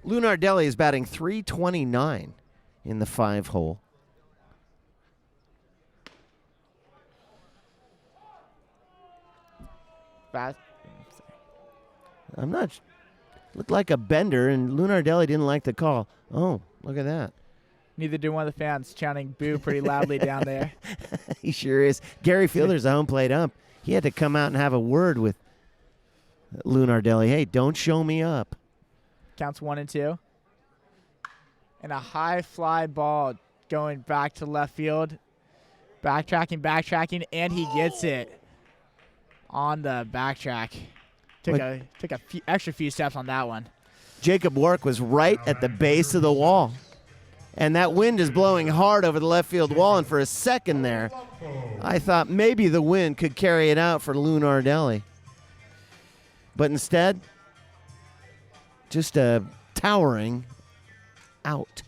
Lunardelli is batting .329 in the 5-hole. I'm not. Looked like a bender, and Lunardelli didn't like the call. Oh, look at that. Neither did one of the fans chanting boo pretty loudly down there. He sure is. Gary Fielder's the home plate ump. He had to come out and have a word with Lunardelli. Hey, don't show me up. Counts 1-2. And a high fly ball going back to left field. Backtracking, and he gets it on the backtrack. Took a extra few steps on that one. Jacob Wark was right at the base of the wall. And that wind is blowing hard over the left field wall. And for a second there, I thought maybe the wind could carry it out for Lunardelli. But instead, just a towering out.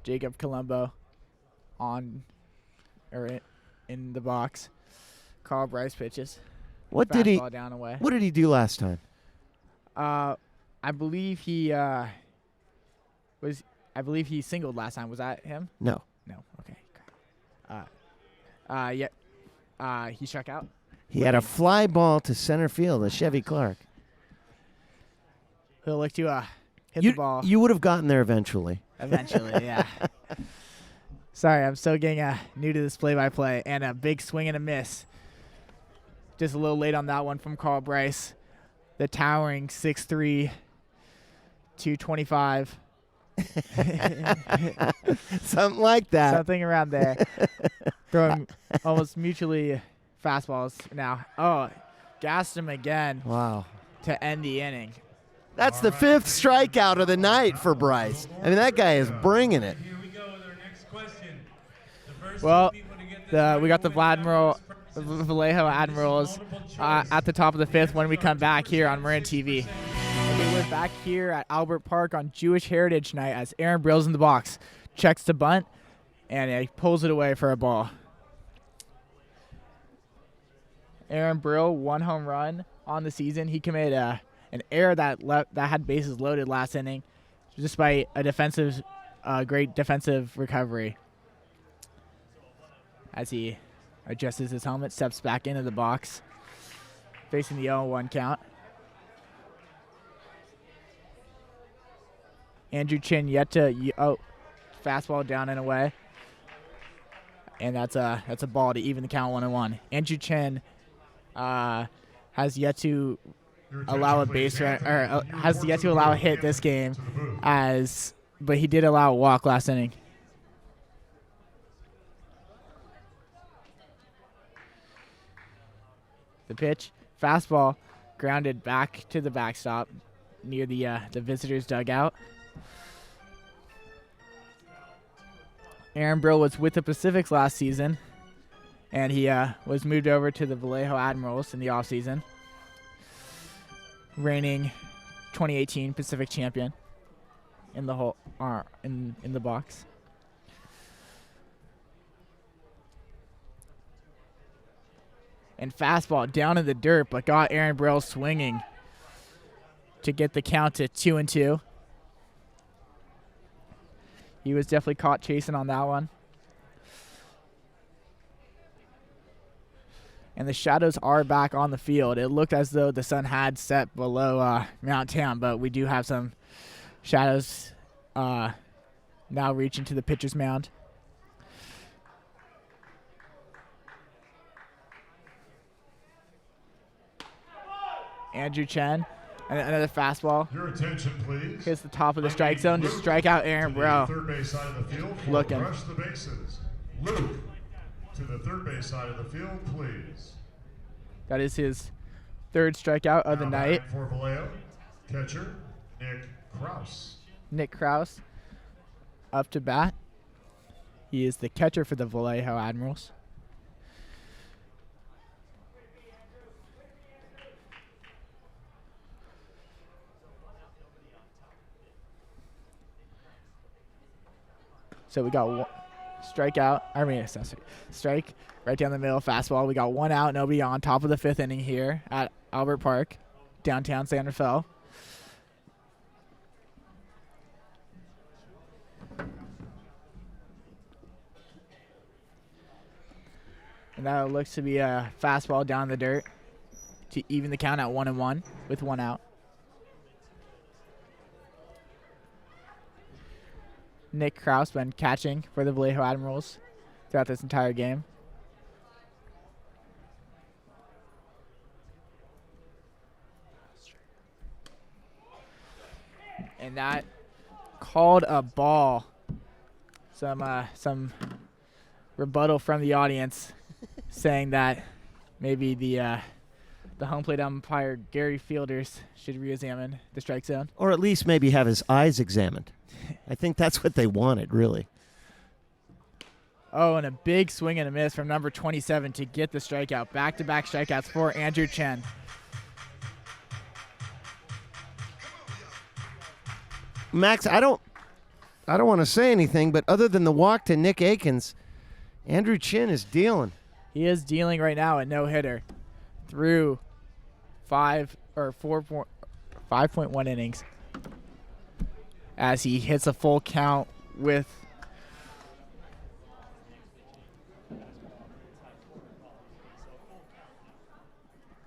Jacob Colombo in the box. Carl Bryce pitches. What did he? Fastball down away. What did he do last time? I believe he singled last time. Was that him? No. No. Okay. He struck out. He had a fly ball to center field, a Chevy Clark. He'll look to hit the ball. You would have gotten there eventually. Eventually, yeah. Sorry, I'm still getting new to this play-by-play, and a big swing and a miss. Just a little late on that one from Carl Bryce. The towering 6'3", 225. Something like that. Something around there. Throwing almost mutually fastballs now. Oh, gassed him again. Wow. To end the inning. That's the 5th strikeout of the night for Bryce. I mean, that guy is bringing it. Here we go with our next question. Well, we got the Vallejo Admirals at the top of the 5th when we come back here on Marin TV. We're back here at Albert Park on Jewish Heritage Night as Erin Brill's in the box. Checks to bunt, and he pulls it away for a ball. Erin Brill, 1 home run on the season. He committed an error that had bases loaded last inning, despite a great defensive recovery. As he adjusts his helmet, steps back into the box, facing the 0-1 count. Andrew Chin yet to fastball down and away, and that's a ball to even the count 1-1. Andrew Chin has yet to allow a base has yet to allow a hit this game, but he did allow a walk last inning. The pitch, fastball, grounded back to the backstop near the visitors' dugout. Erin Brill was with the Pacifics last season, and he was moved over to the Vallejo Admirals in the offseason. Reigning 2018 Pacific champion in the in the box. And fastball down in the dirt, but got Erin Brill swinging to get the count to 2-2. He was definitely caught chasing on that one. And the shadows are back on the field. It looked as though the sun had set below Mount Tam, but we do have some shadows now reaching to the pitcher's mound. Andrew Chen, another fastball. Your attention, please. Hits the top of the strike zone to strike out Erin Brill. Third base side of the field. Looking. Rush the bases. Luke to the third base side of the field, please. That is his 3rd strikeout of the night. For Vallejo, catcher Nick Krause. Nick Krause up to bat. He is the catcher for the Vallejo Admirals. So we got one strikeout. Strike right down the middle, fastball. We got 1 out, nobody on. Top of the 5th inning here at Albert Park, downtown San Rafael. And that looks to be a fastball down the dirt to even the count at 1-1 with 1 out. Nick Krause been catching for the Vallejo Admirals throughout this entire game. And that called a ball. Some rebuttal from the audience saying that maybe the home plate umpire Gary Fielders should re-examine the strike zone. Or at least maybe have his eyes examined. I think that's what they wanted, really. Oh, and a big swing and a miss from number 27 to get the strikeout. Back-to-back strikeouts for Andrew Chen. Max, I don't want to say anything, but other than the walk to Nick Akins, Andrew Chin is dealing. He is dealing right now a no-hitter through 5.1 innings as he hits a full count with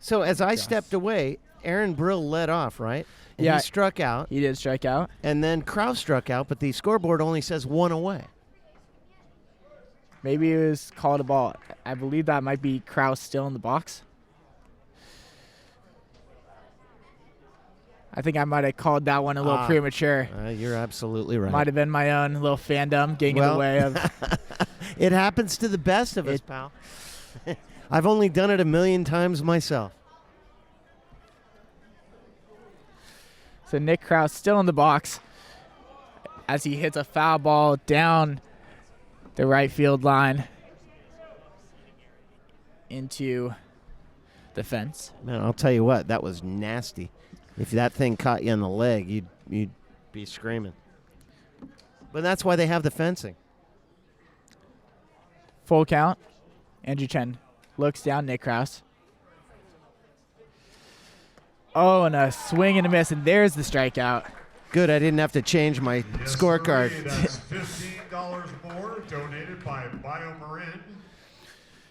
So as I stepped away, Erin Brill led off, right? And Yeah. he struck out, he did strike out. and then Kraus struck out, but the scoreboard only says 1 away. Maybe it was called a ball. I believe that might be Kraus still in the box. I think I might have called that one a little premature. You're absolutely right. Might have been my own little fandom getting in the way of. It happens to the best of us, pal. I've only done it 1,000,000 times myself. So Nick Kraus still in the box as he hits a foul ball down the right field line into the fence. Man, I'll tell you what, that was nasty. If that thing caught you on the leg, you'd be screaming. But that's why they have the fencing. Full count. Andrew Chen looks down Nick Kraus. Oh, and a swing and a miss, and there's the strikeout. Good, I didn't have to change my scorecard. That's $15 more donated by Marin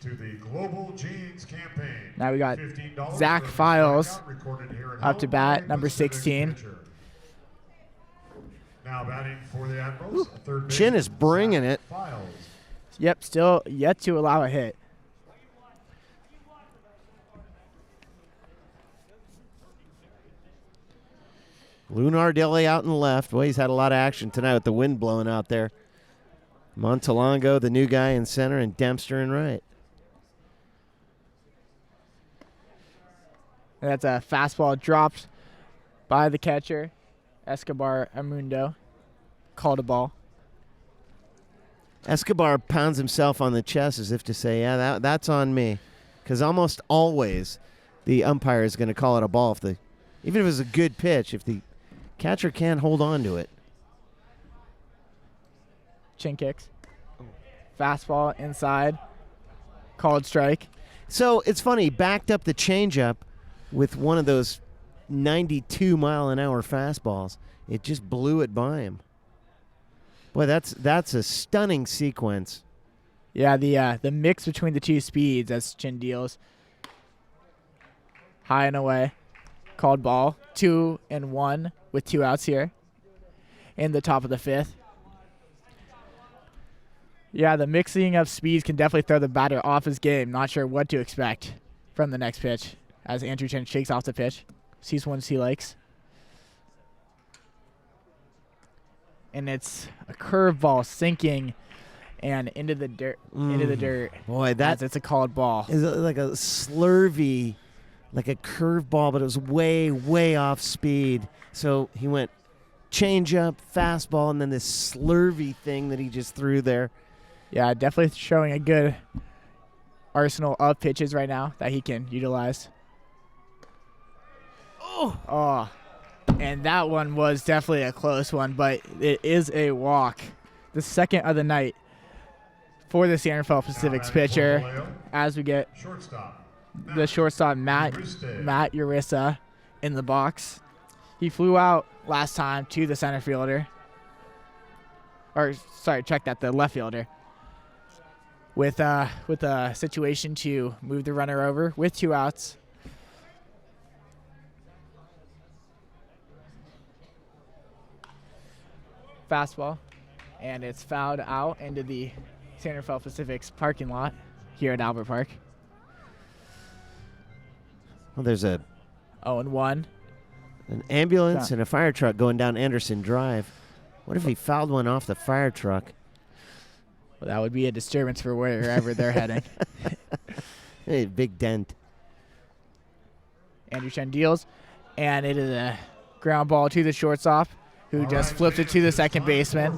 to the Global Genes campaign. Now we got $15 Zach for every Files strikeout recorded here in up to home bat, by number Pacific 16. pitcher. Now batting for the Admirals, third Chin is baseman, bringing Zach it. Files. Yep, still yet to allow a hit. Lunardelli out in the left. Well, he's had a lot of action tonight with the wind blowing out there. Montelongo, the new guy in center, and Dempster in right. And that's a fastball dropped by the catcher, Escobar Amundo. Called a ball. Escobar pounds himself on the chest as if to say, yeah, that's on me. Because almost always the umpire is going to call it a ball, even if it's a good pitch, if the catcher can't hold on to it. Chin kicks. Fastball inside. Called strike. So it's funny, he backed up the changeup with one of those 92-mile-an-hour fastballs. It just blew it by him. Boy, that's a stunning sequence. Yeah, the mix between the two speeds as Chin deals. High and away. Called ball. 2-1 with 2 outs here in the top of the 5th. Yeah, the mixing of speeds can definitely throw the batter off his game. Not sure what to expect from the next pitch as Andrew Chen shakes off the pitch. Sees ones he likes. And it's a curveball sinking and into the dirt. Boy, It's a called ball. is like a slurvy, like a curveball, but it was way, way off speed. So he went changeup, fastball, and then this slurvy thing that he just threw there. Yeah, definitely showing a good arsenal of pitches right now that he can utilize. Oh, and that one was definitely a close one, but it is a walk. The second of the night for the San Rafael Pacific's pitcher as we get the shortstop, Matt Urissa, in the box. He flew out last time to the center fielder. The left fielder. With a situation to move the runner over with 2 outs. Fastball, and it's fouled out into the San Rafael Pacific's parking lot here at Albert Park. Well, there's a 0-1. an ambulance and a fire truck going down Anderson Drive. What if he fouled one off the fire truck? Well, that would be a disturbance for wherever they're heading. Hey, big dent. Andrew Chen deals, and it is a ground ball to the shortstop, who just flips it to the second baseman.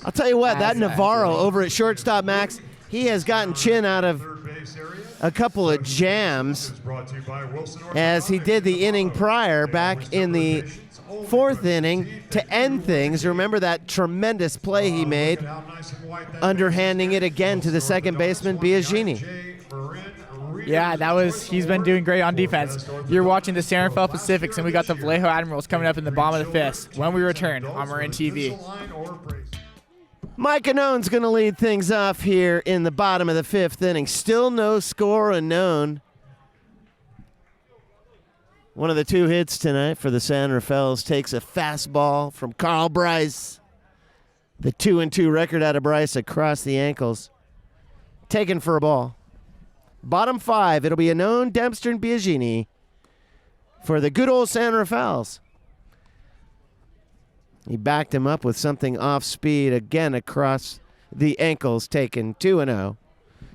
I'll tell you what, that Navarro over at shortstop, Max, he has gotten Chin out of a couple of jams as he did the inning prior back in the fourth inning to end things. Remember that tremendous play he made, underhanding it again to the second baseman, Biagini. Yeah, he's been doing great on defense. You're watching the San Rafael Pacifics, and we got the Vallejo Admirals coming up in the bottom of the fifth when we return on Marin TV. Mike Anone's going to lead things off here in the bottom of the fifth inning. Still no score unknown. One of the two hits tonight for the San Rafaels takes a fastball from Carl Bryce. The 2-2 record out of Bryce across the ankles. Taken for a ball. Bottom five, it'll be Anone, Dempster, and Biagini for the good old San Rafaels. He backed him up with something off speed again across the ankles, taken 2-0.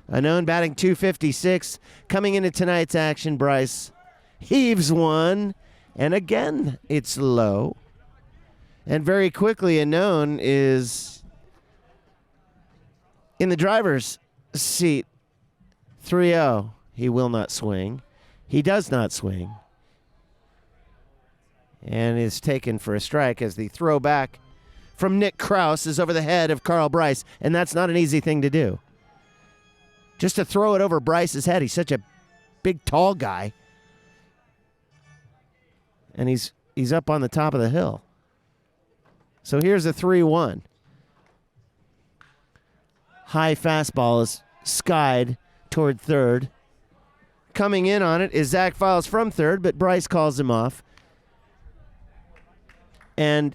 Anone batting .256. Coming into tonight's action, Bryce heaves one, and again it's low. And very quickly, Anone is in the driver's seat. 3-0. He will not swing. He does not swing. And is taken for a strike as the throwback from Nick Krause is over the head of Carl Bryce. And that's not an easy thing to do. Just to throw it over Bryce's head. He's such a big, tall guy. And he's up on the top of the hill. So here's a 3-1. High fastball is skied toward third. Coming in on it is Zach Files from third, but Bryce calls him off. And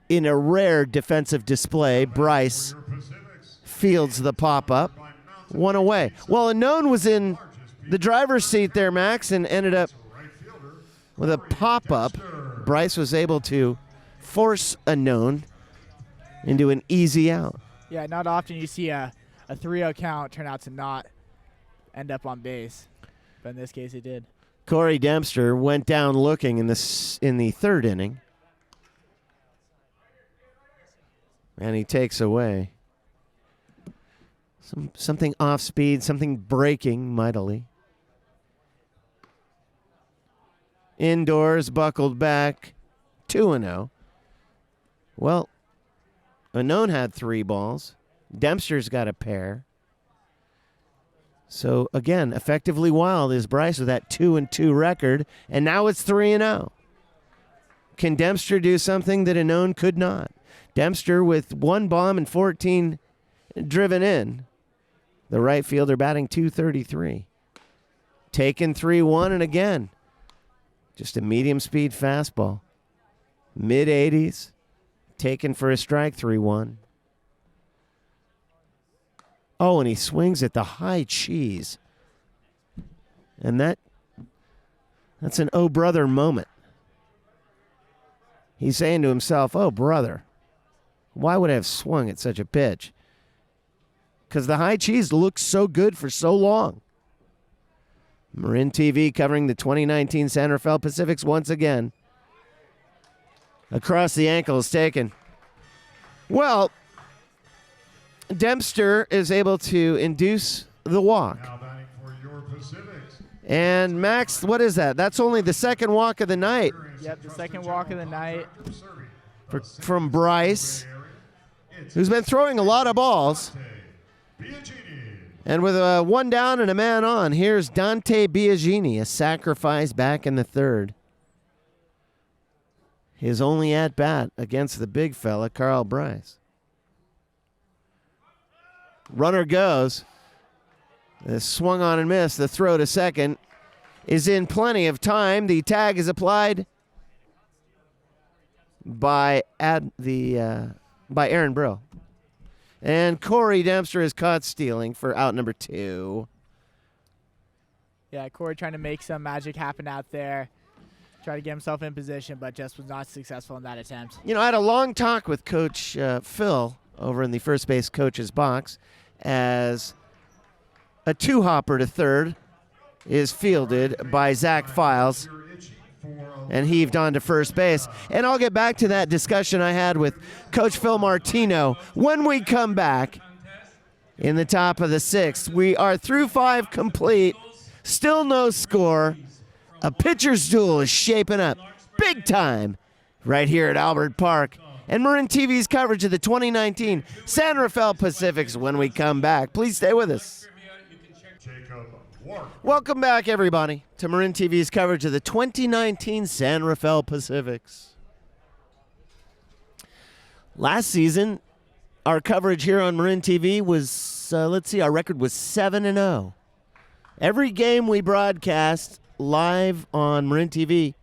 in a rare defensive display, Bryce fields the pop-up. One away. Well, Anone was in the driver's seat there, Max, and ended up with a pop-up. Bryce was able to force Anone into an easy out. Yeah, not often you see a 3-0 count turn out to not end up on base, but in this case it did. Corey Dempster went down looking in the third inning, and he takes away something off speed, something breaking mightily. Indoors, buckled back, 2-0. Well, Anone had 3 balls. Dempster's got a pair. So, again, effectively wild is Bryce with that 2-2 record, and now it's 3-0. Can Dempster do something that Anone could not? Dempster with 1 bomb and 14 driven in. The right fielder batting .233. Taken 3-1, and again, just a medium speed fastball. Mid-80s. Taken for a strike, 3-1. Oh, and he swings at the high cheese. And that's an oh brother moment. He's saying to himself, oh brother, why would I have swung at such a pitch? Because the high cheese looked so good for so long. Marin TV covering the 2019 San Rafael Pacifics once again. Across the ankle is taken. Well, Dempster is able to induce the walk. Now batting for your Pacifics. And Max, what is that? That's only the second walk of the night. Yep, the second walk of the night. From Bryce, who's been throwing a lot of balls. And with a 1 down and a man on, here's Dante Biagini, a sacrifice back in the third. His only at-bat against the big fella, Carl Bryce. Runner goes. The swung on and missed. The throw to second is in plenty of time. The tag is applied by Erin Brill. And Corey Dempster is caught stealing for out number 2. Yeah, Corey trying to make some magic happen out there. Try to get himself in position, but just was not successful in that attempt. You know, I had a long talk with Coach Phil over in the first base coach's box as a 2-hopper to third is fielded by Zach Files and heaved on to first base. And I'll get back to that discussion I had with Coach Phil Martino when we come back in the top of the 6th. We are through 5 complete, still no score. A pitcher's duel is shaping up big time right here at Albert Park. And Marin TV's coverage of the 2019 San Rafael Pacifics when we come back. Please stay with us. Jacob Lark. Welcome back, everybody, to Marin TV's coverage of the 2019 San Rafael Pacifics. Last season, our coverage here on Marin TV was, our record was 7-0. Every game we broadcast live on Marin TV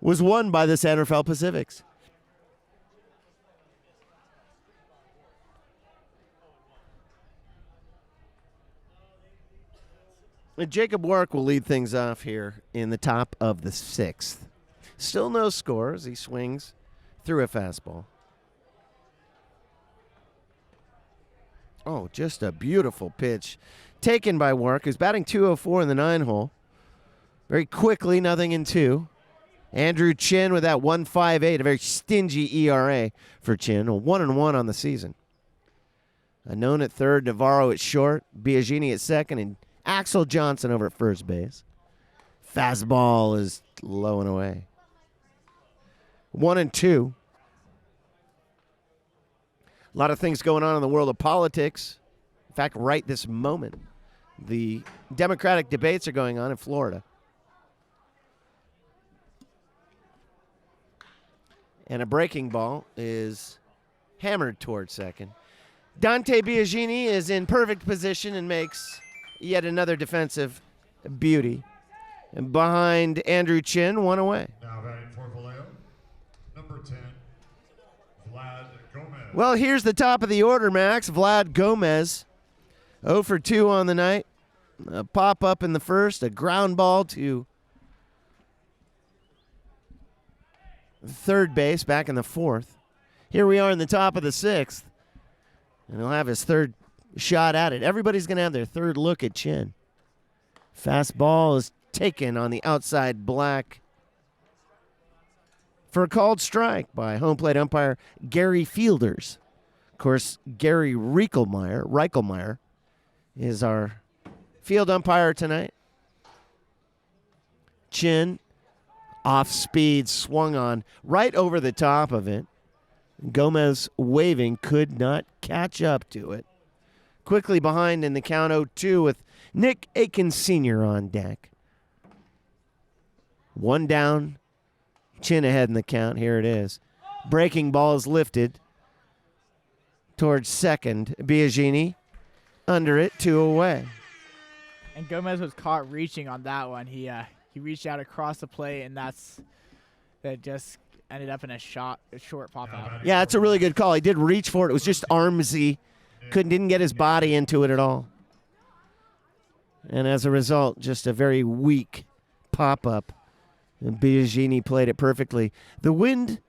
was won by the San Rafael Pacifics. And Jacob Warwick will lead things off here in the top of the 6th. Still no score as he swings through a fastball. Oh, just a beautiful pitch taken by Warwick, who's batting .204 in the 9-hole. Very quickly, 0-2. Andrew Chin with that 1.58, a very stingy ERA for Chin, a 1-1 on the season. Unknown at third, Navarro at short, Biagini at second, and Axel Johnson over at first base. Fastball is low and away. 1-2. A lot of things going on in the world of politics. In fact, right this moment, the Democratic debates are going on in Florida. And a breaking ball is hammered towards second. Dante Biagini is in perfect position and makes yet another defensive beauty. And behind Andrew Chin, one away. Now batting for Vallejo, number 10, Vlad Gomez. Well, here's the top of the order, Max. Vlad Gomez, 0 for 2 on the night. A pop-up in the first, a ground ball to third base back in the 4th. Here we are in the top of the 6th. And he'll have his third shot at it. Everybody's going to have their third look at Chin. Fastball is taken on the outside black for a called strike by home plate umpire Gary Fielders. Of course, Gary Reichelmeyer is our field umpire tonight. Chin, off speed, swung on right over the top of it. Gomez waving, could not catch up to it. Quickly behind in the count 0-2 with Nick Aiken Sr. on deck. One down, Chin ahead in the count. Here it is. Breaking ball is lifted towards second. Biagini under it, 2 away. And Gomez was caught reaching on that one. He reached out across the plate, and that just ended up in a short pop out. Yeah, it's a really good call. He did reach for it. It was just armsy. Didn't get his body into it at all. And as a result, just a very weak pop-up. And Biagini played it perfectly. The wind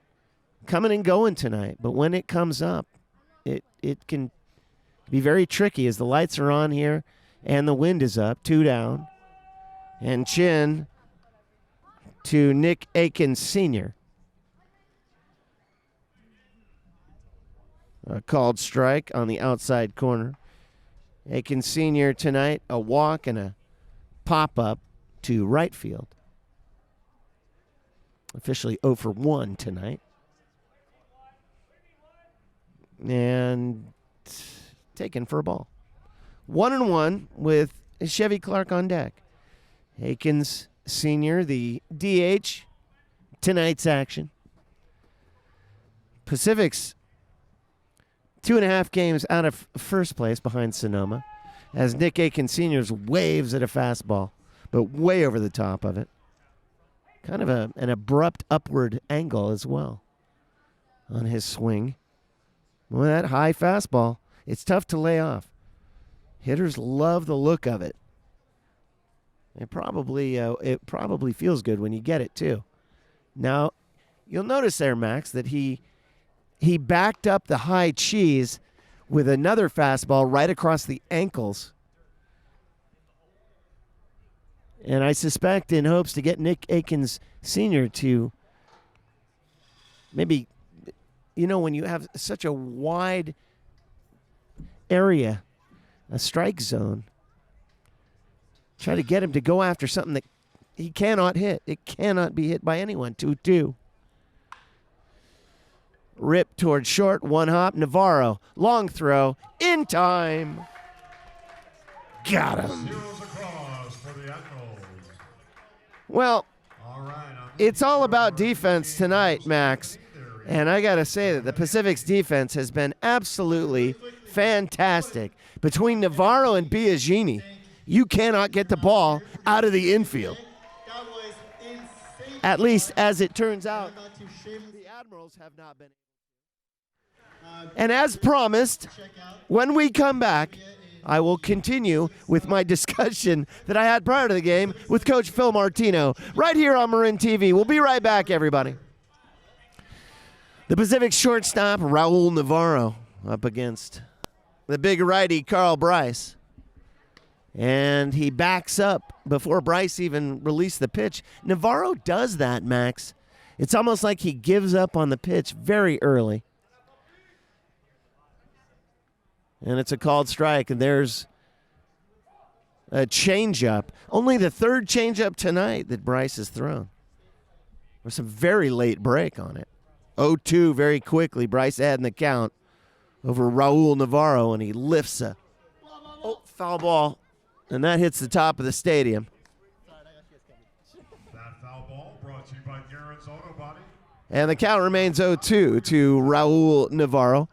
coming and going tonight, but when it comes up, it can be very tricky as the lights are on here and the wind is up, 2 down. And Chin to Nick Aiken Sr. A called strike on the outside corner. Aiken Sr. tonight, a walk and a pop-up to right field. Officially 0 for 1 tonight. And taken for a ball. 1-1 with Chevy Clark on deck. Aikens Sr., the DH, tonight's action. Pacific's 2.5 games out of first place behind Sonoma as Nick Aiken Sr. waves at a fastball, but way over the top of it. Kind of an abrupt upward angle as well on his swing. Well, that high fastball, it's tough to lay off. Hitters love the look of it. It probably feels good when you get it, too. Now, you'll notice there, Max, that he backed up the high cheese with another fastball right across the ankles. And I suspect in hopes to get Nick Aikens Sr. to maybe, when you have such a wide area, a strike zone, try to get him to go after something that he cannot hit. It cannot be hit by anyone. 2-2. Rip towards short, one hop. Navarro, long throw, in time. Got him. Zeros across for the Admirals. Well, All right. it's all about defense tonight, Max. And I got to say that the Pacific's defense has been absolutely fantastic. Between Navarro and Biagini, you cannot get the ball out of the infield. At least as it turns out, the Admirals have not been. And as promised, when we come back, I will continue with my discussion that I had prior to the game with Coach Phil Martino right here on Marin TV. We'll be right back, everybody. The Pacific shortstop, Raul Navarro, up against the big righty, Carl Bryce. And he backs up before Bryce even released the pitch. Navarro does that, Max. It's almost like he gives up on the pitch very early. And it's a called strike, and there's a changeup. Only the third changeup tonight that Bryce has thrown. There's some very late break on it. 0-2 very quickly. Bryce adding the count over Raul Navarro, and he lifts a foul ball, and that hits the top of the stadium. That foul ball brought to you by Garrett's Auto Body. And the count remains 0-2 to Raul Navarro.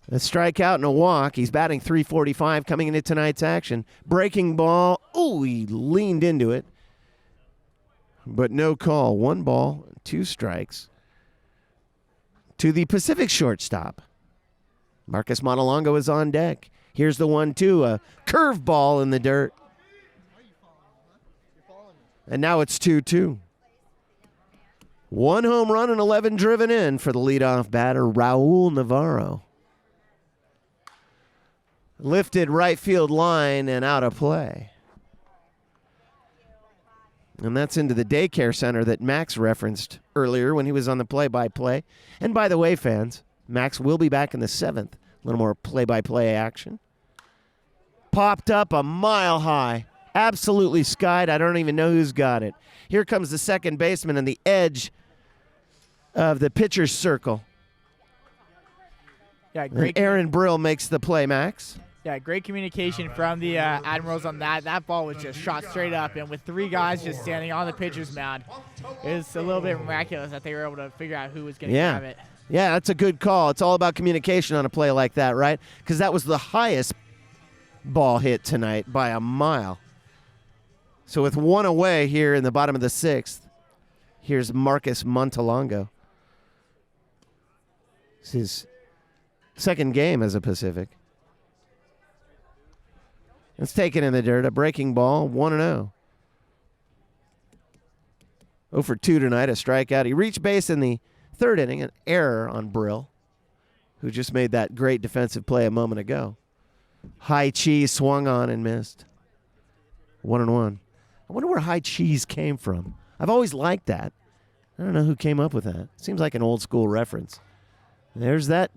A strikeout and a walk. He's batting .345 coming into tonight's action. Breaking ball. Oh, he leaned into it. But no call. 1 ball, 2 strikes. To the Pacific shortstop. Marcus Montelongo is on deck. Here's the 1-2. A curveball in the dirt. And now it's 2-2. 1 home run and 11 driven in for the leadoff batter, Raul Navarro. Lifted right field line and out of play. And that's into the daycare center that Max referenced earlier when he was on the play-by-play. And by the way, fans, Max will be back in the 7th. A little more play-by-play action. Popped up a mile high. Absolutely skied. I don't even know who's got it. Here comes the second baseman on the edge of the pitcher's circle. Yeah, great. Erin Brill makes the play, Max. Yeah, great communication from the Admirals on that. That ball was just shot straight up, and with 3 guys just standing on the pitcher's mound, it was a little bit miraculous that they were able to figure out who was going to grab it. Yeah, that's a good call. It's all about communication on a play like that, right? Because that was the highest ball hit tonight by a mile. So with 1 away here in the bottom of the 6th, here's Marcus Montelongo. It's his second game as a Pacific. It's taken in the dirt. A breaking ball, 1-0. 0 for 2 tonight, a strikeout. He reached base in the 3rd inning, an error on Brill, who just made that great defensive play a moment ago. High cheese swung on and missed. 1-1. I wonder where high cheese came from. I've always liked that. I don't know who came up with that. Seems like an old school reference. There's that.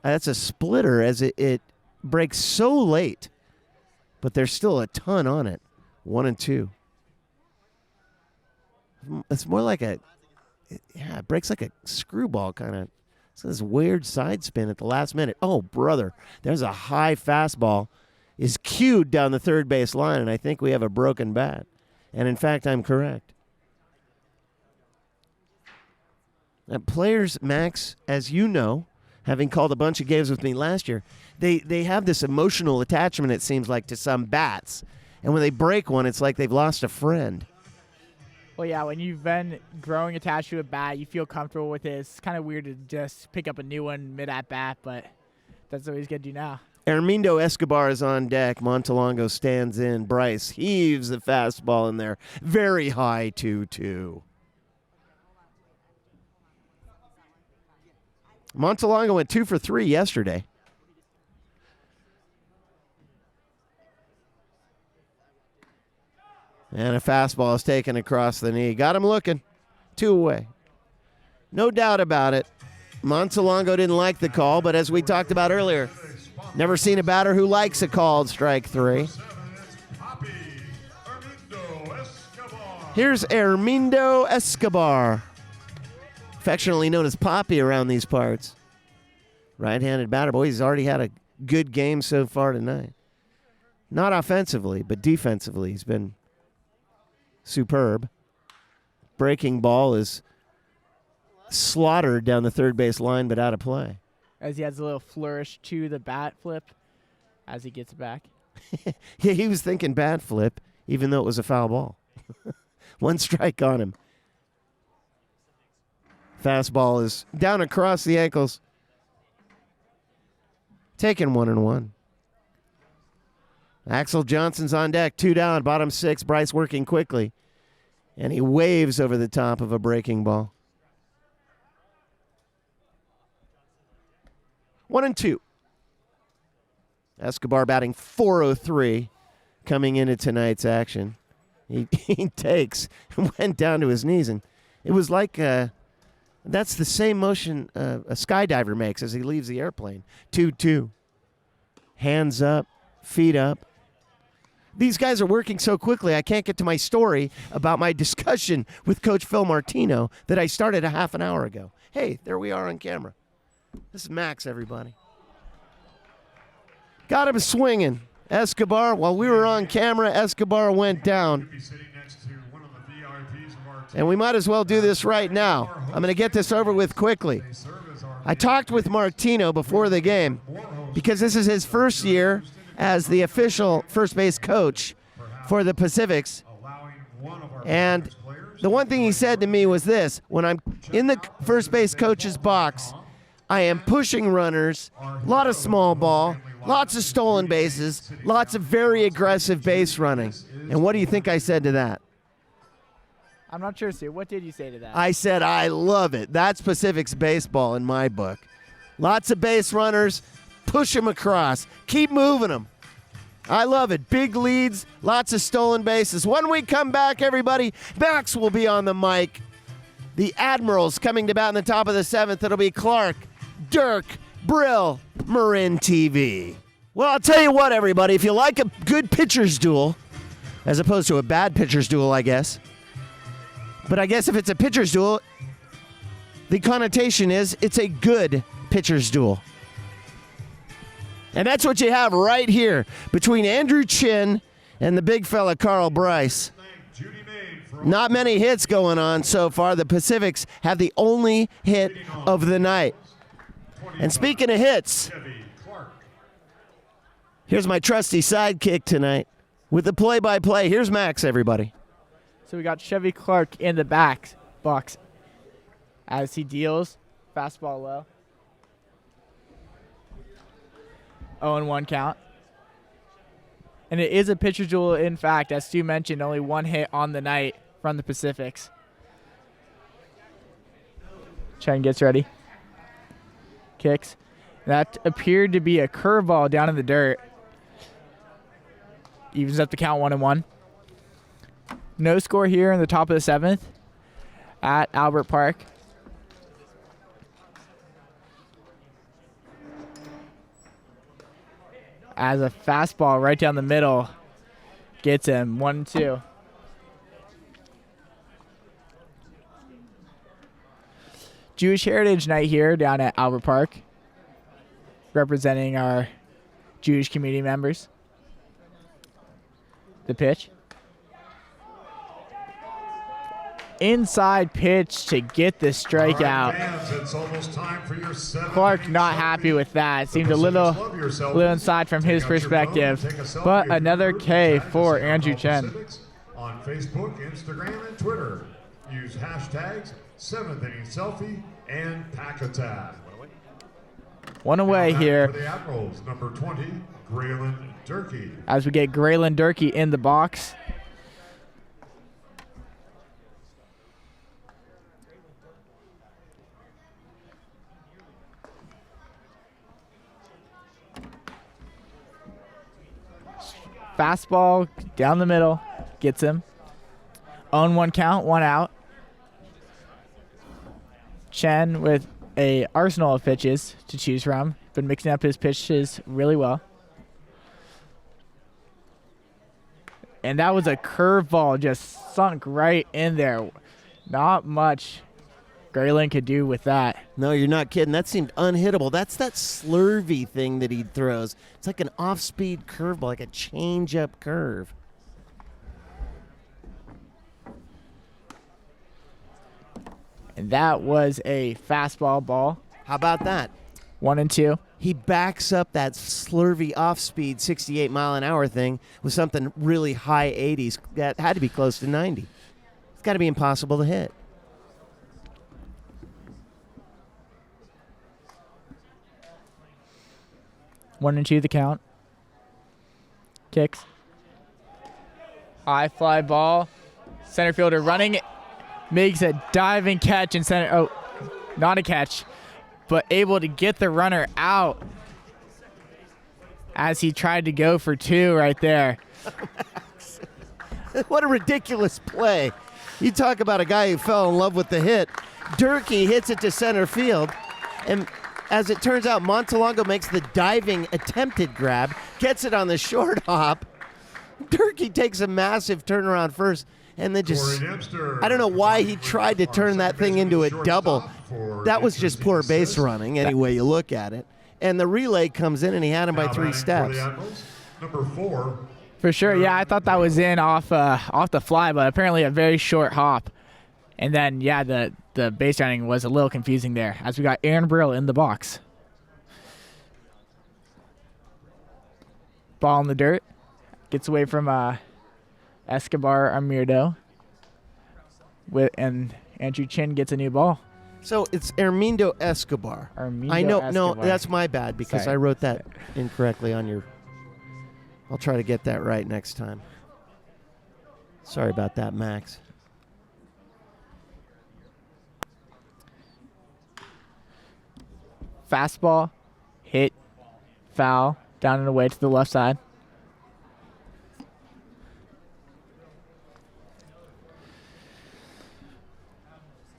That's a splitter as it breaks so late, but there's still a ton on it. 1-2. It's more like it breaks like a screwball kind of. It's this weird side spin at the last minute. Oh, brother, there's a high fastball is cued down the third base line, and I think we have a broken bat. And in fact, I'm correct. Now, players, Max, as you know, having called a bunch of games with me last year, they have this emotional attachment, it seems like, to some bats. And when they break one, it's like they've lost a friend. Well, yeah, when you've been growing attached to a bat, you feel comfortable with it. It's kind of weird to just pick up a new one mid-at-bat, but that's what he's going to do now. Armindo Escobar is on deck. Montelongo stands in. Bryce heaves the fastball in there. Very high 2-2. Montelongo went 2 for 3 yesterday. And a fastball is taken across the knee. Got him looking. 2 away. No doubt about it. Montelongo didn't like the call, but as we talked about earlier, never seen a batter who likes a called strike 3. Here's Armindo Escobar. affectionately known as Poppy around these parts. Right-handed batter. Boy, he's already had a good game so far tonight. Not offensively, but defensively, he's been superb. Breaking ball is slaughtered down the third base line, but out of play. As he has a little flourish to the bat flip as he gets it back. Yeah, he was thinking bat flip, even though it was a foul ball. 1 strike on him. Fastball is down across the ankles. Taking 1-1. Axel Johnson's on deck, 2 down, bottom 6. Bryce working quickly. And he waves over the top of a breaking ball. 1-2. Escobar batting .403 coming into tonight's action. He takes and went down to his knees, and it was like that's the same motion a skydiver makes as he leaves the airplane. 2-2. Hands up, feet up. These guys are working so quickly, I can't get to my story about my discussion with Coach Phil Martino that I started a half an hour ago. Hey, there we are on camera. This is Max, everybody. Got him swinging. Escobar, while we were on camera, Escobar went down. And we might as well do this right now. I'm going to get this over with quickly. I talked with Martino before the game because this is his first year as the official first base coach for the Pacifics. And the one thing he said to me was this: when I'm in the first base coach's box, I am pushing runners, a lot of small ball, lots of stolen bases, lots of very aggressive base running. And what do you think I said to that? I'm not sure, Sue. What did you say to that? I said, I love it. That's Pacific's baseball in my book. Lots of base runners, push them across, keep moving them. I love it. Big leads, lots of stolen bases. When we come back, everybody, Max will be on the mic. The Admirals coming to bat in the top of the 7th. It'll be Clark, Dirk, Brill, Marin TV. Well, I'll tell you what, everybody. If you like a good pitcher's duel, as opposed to a bad pitcher's duel, I guess. But I guess if it's a pitcher's duel, the connotation is it's a good pitcher's duel. And that's what you have right here between Andrew Chin and the big fella Carl Bryce. Not many hits going on so far. The Pacifics have the only hit of the night. And speaking of hits, here's my trusty sidekick tonight with the play-by-play. Here's Max, everybody. So we got Chevy Clark in the box as he deals. Fastball low. 0-1 count. And it is a pitcher duel, in fact. As Stu mentioned, only 1 hit on the night from the Pacifics. Chen gets ready. Kicks. That appeared to be a curveball down in the dirt. Evens up the count 1-1. No score here in the top of the 7th at Albert Park. As a fastball right down the middle gets him 1-2. Jewish Heritage Night here down at Albert Park, representing our Jewish community members. The pitch. Inside pitch to get the strikeout. Clark not happy with that. It seemed a little inside from his perspective. But another K for Andrew Chen. On Facebook, Instagram, and Twitter. Use hashtags 7th inning selfie and pack attack. One away here. For the Admirals, number 20, Graylin Durkee. As we get Graylin Durkee in the box. Fastball down the middle, gets him. 0-1 count, 1 out. Chen with a arsenal of pitches to choose from. Been mixing up his pitches really well. And that was a curveball just sunk right in there. Not much Grayling could do with that. No, you're not kidding. That seemed unhittable. That's that slurvy thing that he throws. It's like an off-speed curveball, like a change-up curve. And that was a fastball ball. How about that? 1-2. He backs up that slurvy off-speed 68-mile-an-hour thing with something really high 80s. That had to be close to 90. It's got to be impossible to hit. One and two the count. Kicks. High fly ball. Center fielder running. Makes a diving catch in center. Oh, not a catch, but able to get the runner out as he tried to go for two right there. What a ridiculous play. You talk about a guy who fell in love with the hit. Durkee hits it to center field, and as it turns out, Montelongo makes the diving attempted grab, gets it on the short hop. Durkee takes a massive turnaround first, and then just, I don't know why he tried to turn that thing into a double. That was just poor base running, any way you look at it. And the relay comes in, and he had him by 3 steps. Number 4. For sure, yeah, I thought that was in off the fly, but apparently a very short hop. And then, yeah, the base running was a little confusing there, as we got Erin Brill in the box. Ball in the dirt. Gets away from Escobar Armirdo. And Andrew Chin gets a new ball. So it's Armindo Escobar. Armindo I know, no, Escobar. that's my bad because Sorry. I wrote that incorrectly on your. I'll try to get that right next time. Sorry about that, Max. Fastball, hit, foul, down and away to the left side.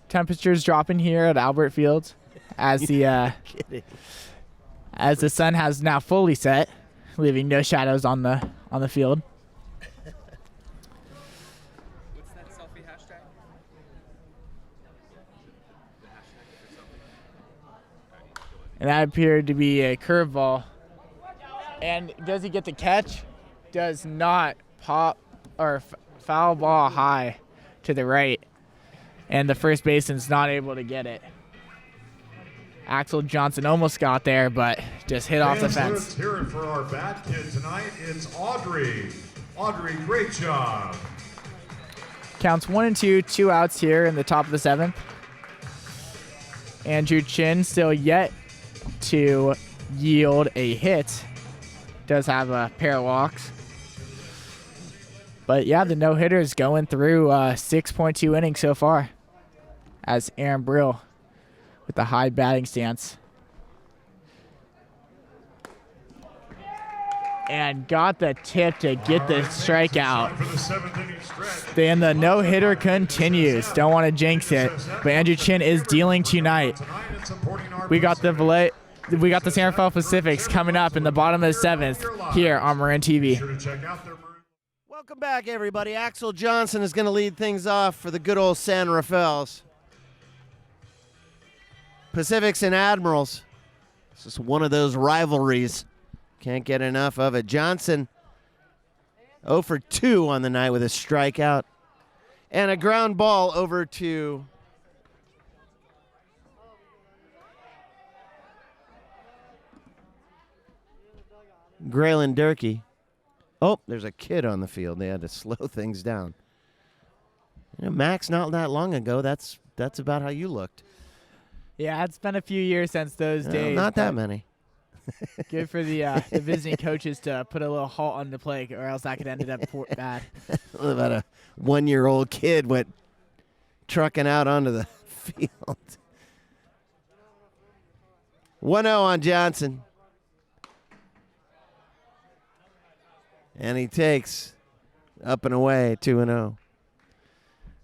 Temperatures dropping here at Albert Fields as the as the sun has now fully set, leaving no shadows on the field. What's that selfie hashtag? And that appeared to be a curveball. And does he get the catch? Does not pop or foul ball high to the right. And the first baseman's not able to get it. Axel Johnson almost got there, but just hit off the fence. Let's hear it for our bat kid tonight. It's Audrey. Audrey, great job. Counts 1-2, 2 outs here in the top of the 7th. Andrew Chin still yet to yield a hit. Does have a pair of walks. But yeah, the no-hitter is going through 6.2 innings so far. As Erin Brill with the high batting stance. And got the tip to get the strikeout. For the 7th inning stretch. Then the no-hitter continues. Don't want to jinx it, but Andrew Chin is dealing tonight. Tonight it's supporting our We got the San Rafael Pacifics coming up in the bottom of the 7th here on Marin TV. Sure to check out their Welcome back, everybody. Axel Johnson is going to lead things off for the good old San Rafaels. Pacifics and Admirals. This is one of those rivalries. Can't get enough of it. Johnson 0 for 2 on the night with a strikeout. And a ground ball over to Graylin Durkee. Oh, there's a kid on the field. They had to slow things down. You know, Max, not that long ago, that's about how you looked. Yeah, it's been a few years since those days. Not that many. Good for the visiting coaches to put a little halt on the play, or else that could end up bad. About a 1-year-old kid went trucking out onto the field. 1-0 on Johnson. And he takes up and away 2-0.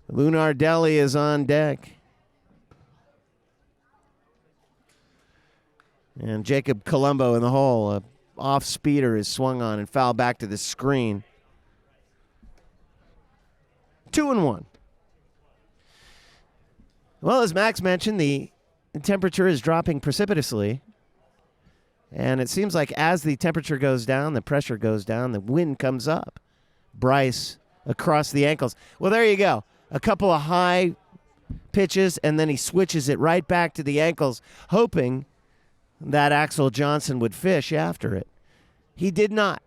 Lunardelli is on deck. And Jacob Colombo in the hole. A off-speeder is swung on and fouled back to the screen. 2-1. Well, as Max mentioned, the temperature is dropping precipitously. And it seems like as the temperature goes down, the pressure goes down, the wind comes up. Bryce across the ankles. Well, there you go. A couple of high pitches, and then he switches it right back to the ankles, hoping that Axel Johnson would fish after it. He did not.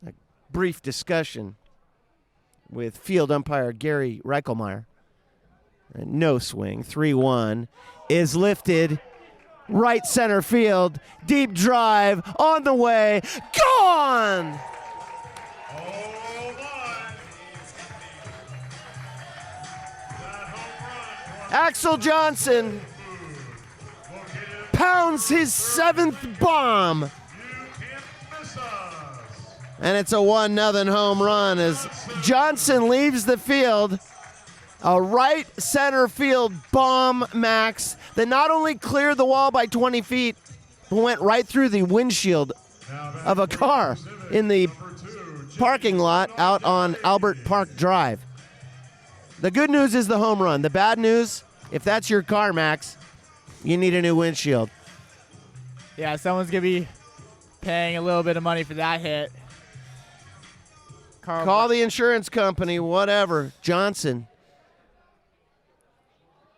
A brief discussion with field umpire Gary Reichelmeyer. No swing. 3-1 is lifted. Right center field. Deep drive on the way. Gone! Oh my! That home run. Axel Johnson pounds his 7th bomb. You can't miss us. And it's a 1-0 home run as Johnson leaves the field. A right center field bomb, Max, that not only cleared the wall by 20 feet, but went right through the windshield of a car in the parking lot out on Albert Park Drive. The good news is the home run. The bad news, if that's your car, Max, you need a new windshield. Yeah, someone's going to be paying a little bit of money for that hit. Call the insurance company, whatever. Johnson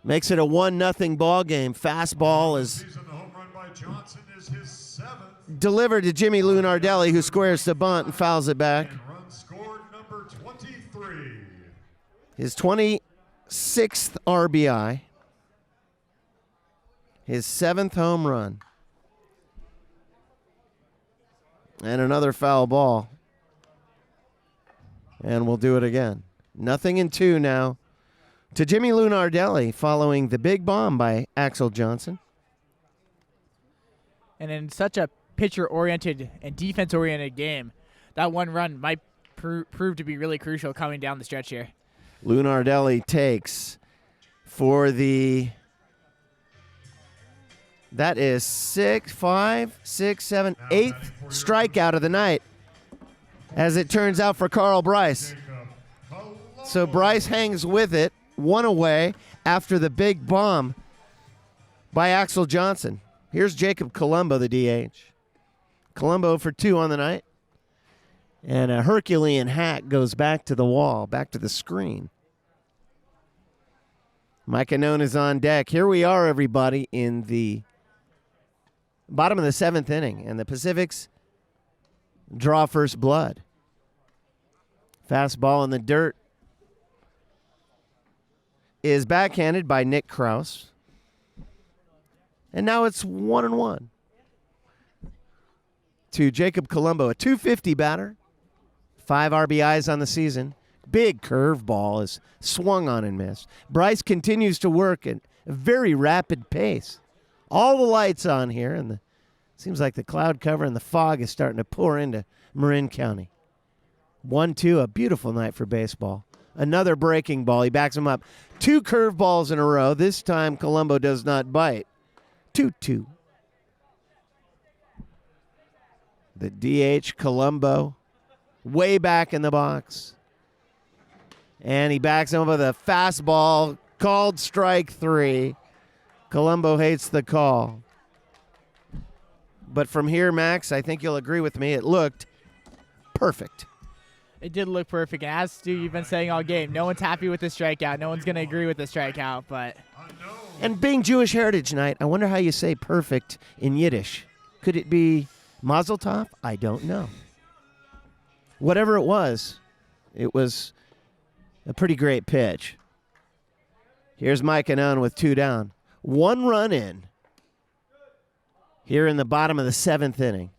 makes it a 1-0 ball game. Fastball is Season, the home run by Johnson is his 7th. delivered to Jimmy Lou Nardelli, who squares the bunt and fouls it back. And run scored number 23. His 26th RBI. His 7th home run. And another foul ball. And we'll do it again. 0-2 now to Jimmy Lou Nardelli following the big bomb by Axel Johnson. And in such a pitcher-oriented and defense-oriented game, that one run might prove to be really crucial coming down the stretch here. Lou Nardelli takes for the... That is 8th strikeout of the night, as it turns out for Carl Bryce. So Bryce hangs with it, one away after the big bomb by Axel Johnson. Here's Jacob Colombo, the DH. Colombo for 2 on the night. And a Herculean hack goes back to the wall, back to the screen. Mike Annone is on deck. Here we are, everybody, in the bottom of the 7th inning, and the Pacifics draw first blood. Fastball in the dirt is backhanded by Nick Krause. And now it's 1-1 to Jacob Colombo, a .250 batter, 5 RBIs on the season. Big curveball is swung on and missed. Bryce continues to work at a very rapid pace. All the lights on here, and it seems like the cloud cover and the fog is starting to pour into Marin County. 1-2, a beautiful night for baseball. Another breaking ball. He backs him up. 2 curveballs in a row. This time, Colombo does not bite. 2-2. The DH, Colombo, way back in the box. And he backs him up with a fastball, called strike 3. Colombo hates the call. But from here, Max, I think you'll agree with me, it looked perfect. It did look perfect, and as Stu, you've been saying all game, no one's happy with the strikeout. No one's going to agree with the strikeout, but... And being Jewish Heritage Night, I wonder how you say perfect in Yiddish. Could it be Mazel Tov? I don't know. Whatever it was a pretty great pitch. Here's Mike Annone with 2 down. 1 run in. Here in the bottom of the 7th inning.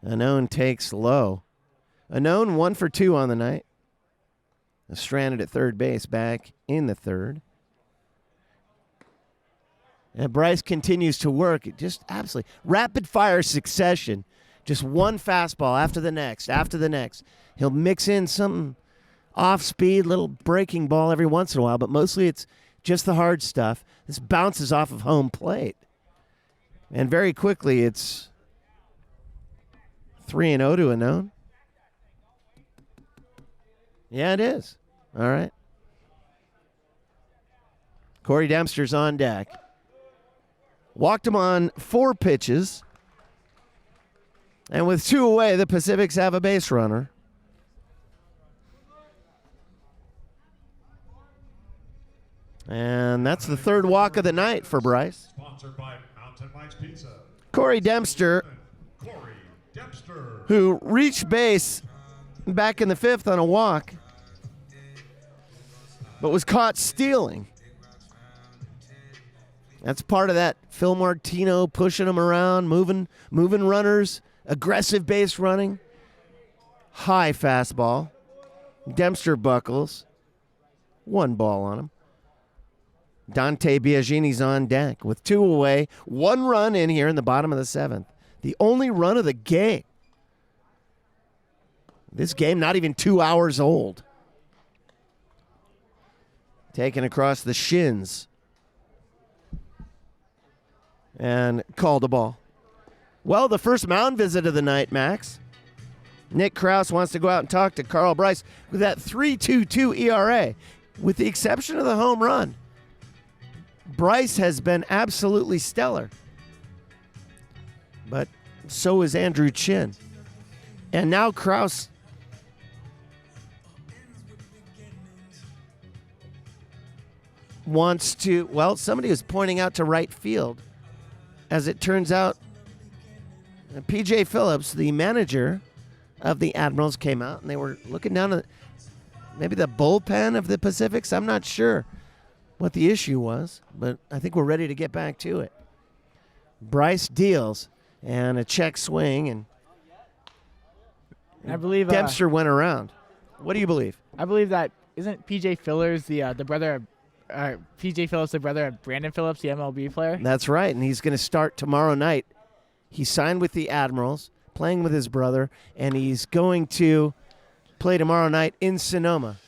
Annone takes low. Annone 1 for 2 on the night. Stranded at third base, back in the 3rd. And Bryce continues to work. It just absolutely rapid fire succession. Just one fastball after the next, after the next. He'll mix in some off speed, little breaking ball every once in a while, but mostly it's just the hard stuff. This bounces off of home plate. And very quickly it's 3-0 to Annone. Yeah, it is. All right. Corey Dempster's on deck. Walked him on 4 pitches. And with 2 away, the Pacifics have a base runner. And that's the 3rd walk of the night for Bryce. Sponsored by Mountain Mike's Pizza. Corey Dempster, who reached base back in the 5th on a walk, but was caught stealing. That's part of that Phil Martino pushing him around, moving runners, aggressive base running, high fastball. Dempster buckles. 1 ball on him. Dante Biagini's on deck with 2 away, 1 run in here in the bottom of the 7th. The only run of the game. This game not even 2 hours old. Taken across the shins. And called a ball. Well, the first mound visit of the night, Max. Nick Krause wants to go out and talk to Carl Bryce with that 3.22 ERA. With the exception of the home run, Bryce has been absolutely stellar. But so is Andrew Chin. And now Krause wants to, well, somebody was pointing out to right field. As it turns out, P.J. Phillips, the manager of the Admirals, came out and they were looking down at maybe the bullpen of the Pacifics. I'm not sure what the issue was, but I think we're ready to get back to it. Bryce deals and a check swing, and I believe Dempster went around. What do you believe? I believe that isn't P.J. Phillips the brother of P.J. Phillips, the brother of Brandon Phillips, the MLB player? That's right, and he's going to start tomorrow night. He signed with the Admirals, playing with his brother, and he's going to play tomorrow night in Sonoma.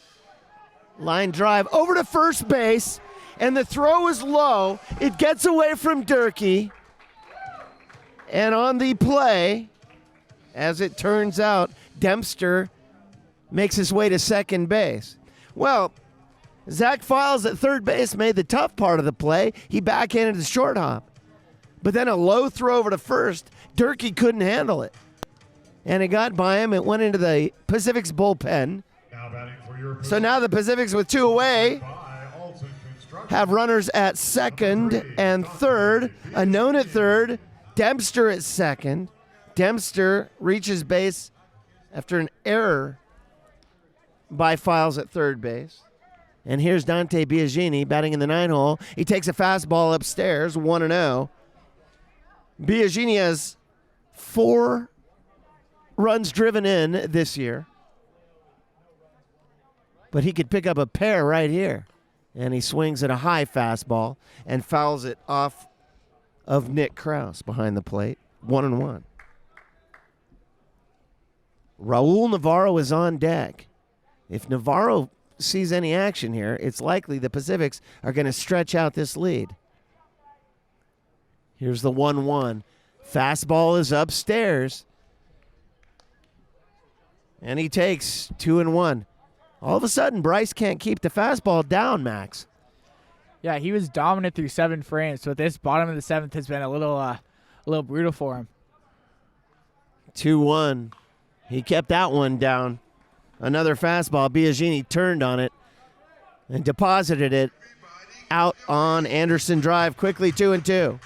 Line drive over to first base, and the throw is low. It gets away from Durkee. And on the play, as it turns out, Dempster makes his way to second base. Well, Zach Files at third base made the tough part of the play. He backhanded the short hop. But then a low throw over to first, Durkee couldn't handle it. And it got by him. It went into the Pacific's bullpen. So now the Pacifics with 2 away have runners at second and third. Unknown at third. Dempster at second. Dempster reaches base after an error by Files at third base. And here's Dante Biagini batting in the 9-hole. He takes a fastball upstairs, 1-0. Biagini has 4 runs driven in this year. But he could pick up a pair right here. And he swings at a high fastball and fouls it off of Nick Krause behind the plate. 1-1. Raul Navarro is on deck. If Navarro sees any action here, it's likely the Pacifics are going to stretch out this lead. Here's the 1-1. Fastball is upstairs. And he takes 2-1. All of a sudden, Bryce can't keep the fastball down, Max. Yeah, he was dominant through 7 frames, so this bottom of the 7th has been a little brutal for him. 2-1. He kept that one down. Another fastball. Biagini turned on it and deposited it out on Anderson Drive. Quickly 2-2.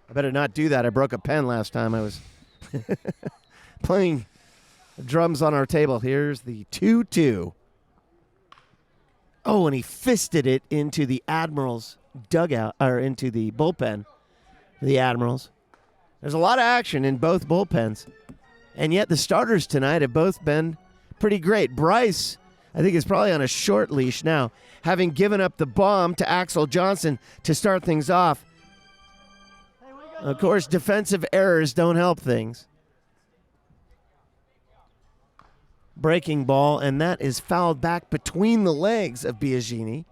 I better not do that. I broke a pen last time I was playing drums on our table. Here's the 2-2. Oh, and he fisted it into the Admirals dugout, or into the bullpen for the Admirals. There's a lot of action in both bullpens. And yet the starters tonight have both been pretty great. Bryce, I think, is probably on a short leash now, having given up the bomb to Axel Johnson to start things off. Of course, defensive errors don't help things. Breaking ball, and that is fouled back between the legs of Biagini.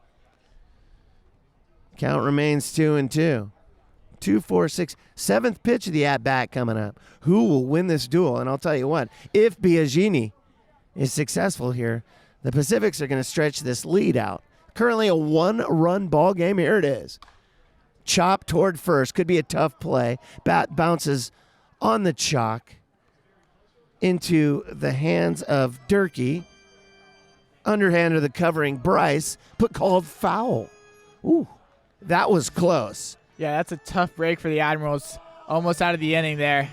Count remains 2-2. 2-4-6. 7th pitch of the at-bat coming up. Who will win this duel? And I'll tell you what, if Biagini is successful here, the Pacifics are going to stretch this lead out. Currently a 1-run ball game. Here it is. Chop toward first. Could be a tough play. Bat bounces on the chalk into the hands of Durkee. Underhand of the covering Bryce, but called foul. Ooh, that was close. Yeah, that's a tough break for the Admirals. Almost out of the inning there.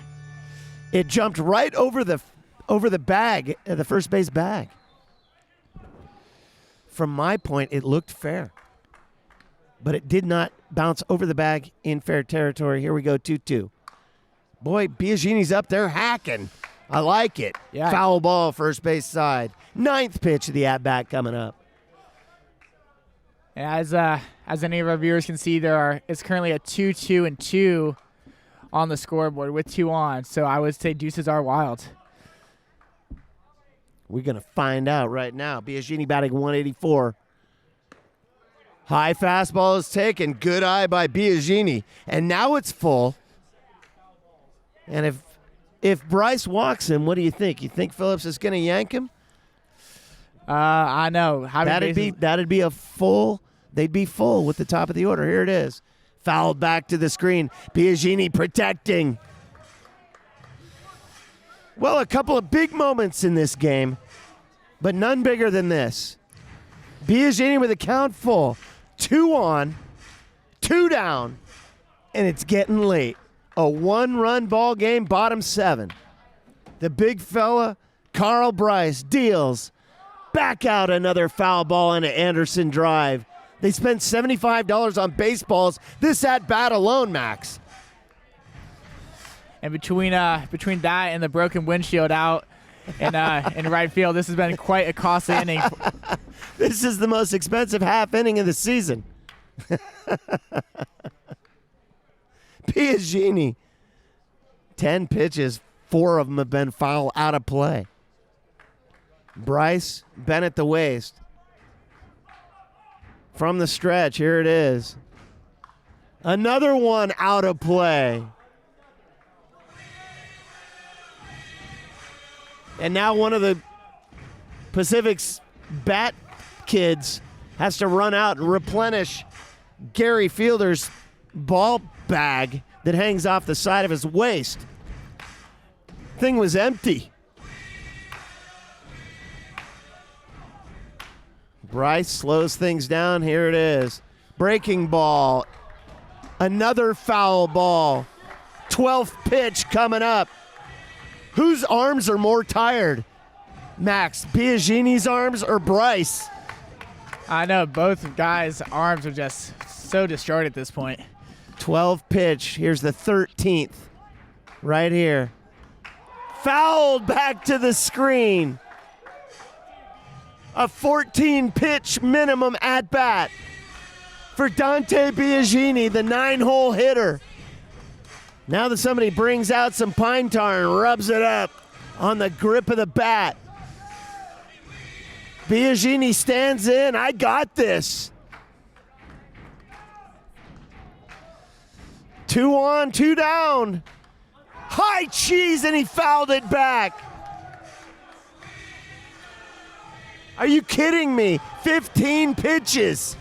It jumped right over the bag, the first base bag. From my point, it looked fair, but it did not bounce over the bag in fair territory. Here we go, 2-2. Boy, Biagini's up there hacking. I like it. Yeah. Foul ball, first base side. 9th pitch of the at-bat coming up. And as any of our viewers can see, it's currently a 2-2-2 on the scoreboard with 2 on. So I would say deuces are wild. We're going to find out right now. Biagini batting 184. High fastball is taken. Good eye by Biagini. And now it's full. And if Bryce walks him, what do you think? You think Phillips is going to yank him? I know. That'd be a full. They'd be full with the top of the order. Here it is. Fouled back to the screen. Biagini protecting. Well, a couple of big moments in this game, but none bigger than this. Biagini with a count full. 2 on, 2 down, and it's getting late. A 1-run ball game, bottom 7. The big fella, Carl Bryce, deals back out another foul ball into Anderson drive. They spent $75 on baseballs this at-bat alone, Max. And between that and the broken windshield out in right field, this has been quite a costly inning. This is the most expensive half inning of the season. Biagini, 10 pitches, 4 of them have been foul out of play. Bryce, bent at the waist. From the stretch, here it is. Another one out of play. And now one of the Pacific's bat kids has to run out and replenish Gary Fielder's ball bag that hangs off the side of his waist. Thing was empty. Bryce slows things down. Here it is. Breaking ball. Another foul ball. 12th pitch coming up. Whose arms are more tired? Max, Biagini's arms or Bryce? I know both guys' arms are just so destroyed at this point. 12th pitch. Here's the 13th. Right here. Fouled back to the screen. A 14-pitch minimum at-bat for Dante Biagini, the 9-hole hitter. Now that somebody brings out some pine tar and rubs it up on the grip of the bat. Biagini stands in. I got this. 2 on, 2 down. High cheese, and he fouled it back. Are you kidding me? 15 pitches.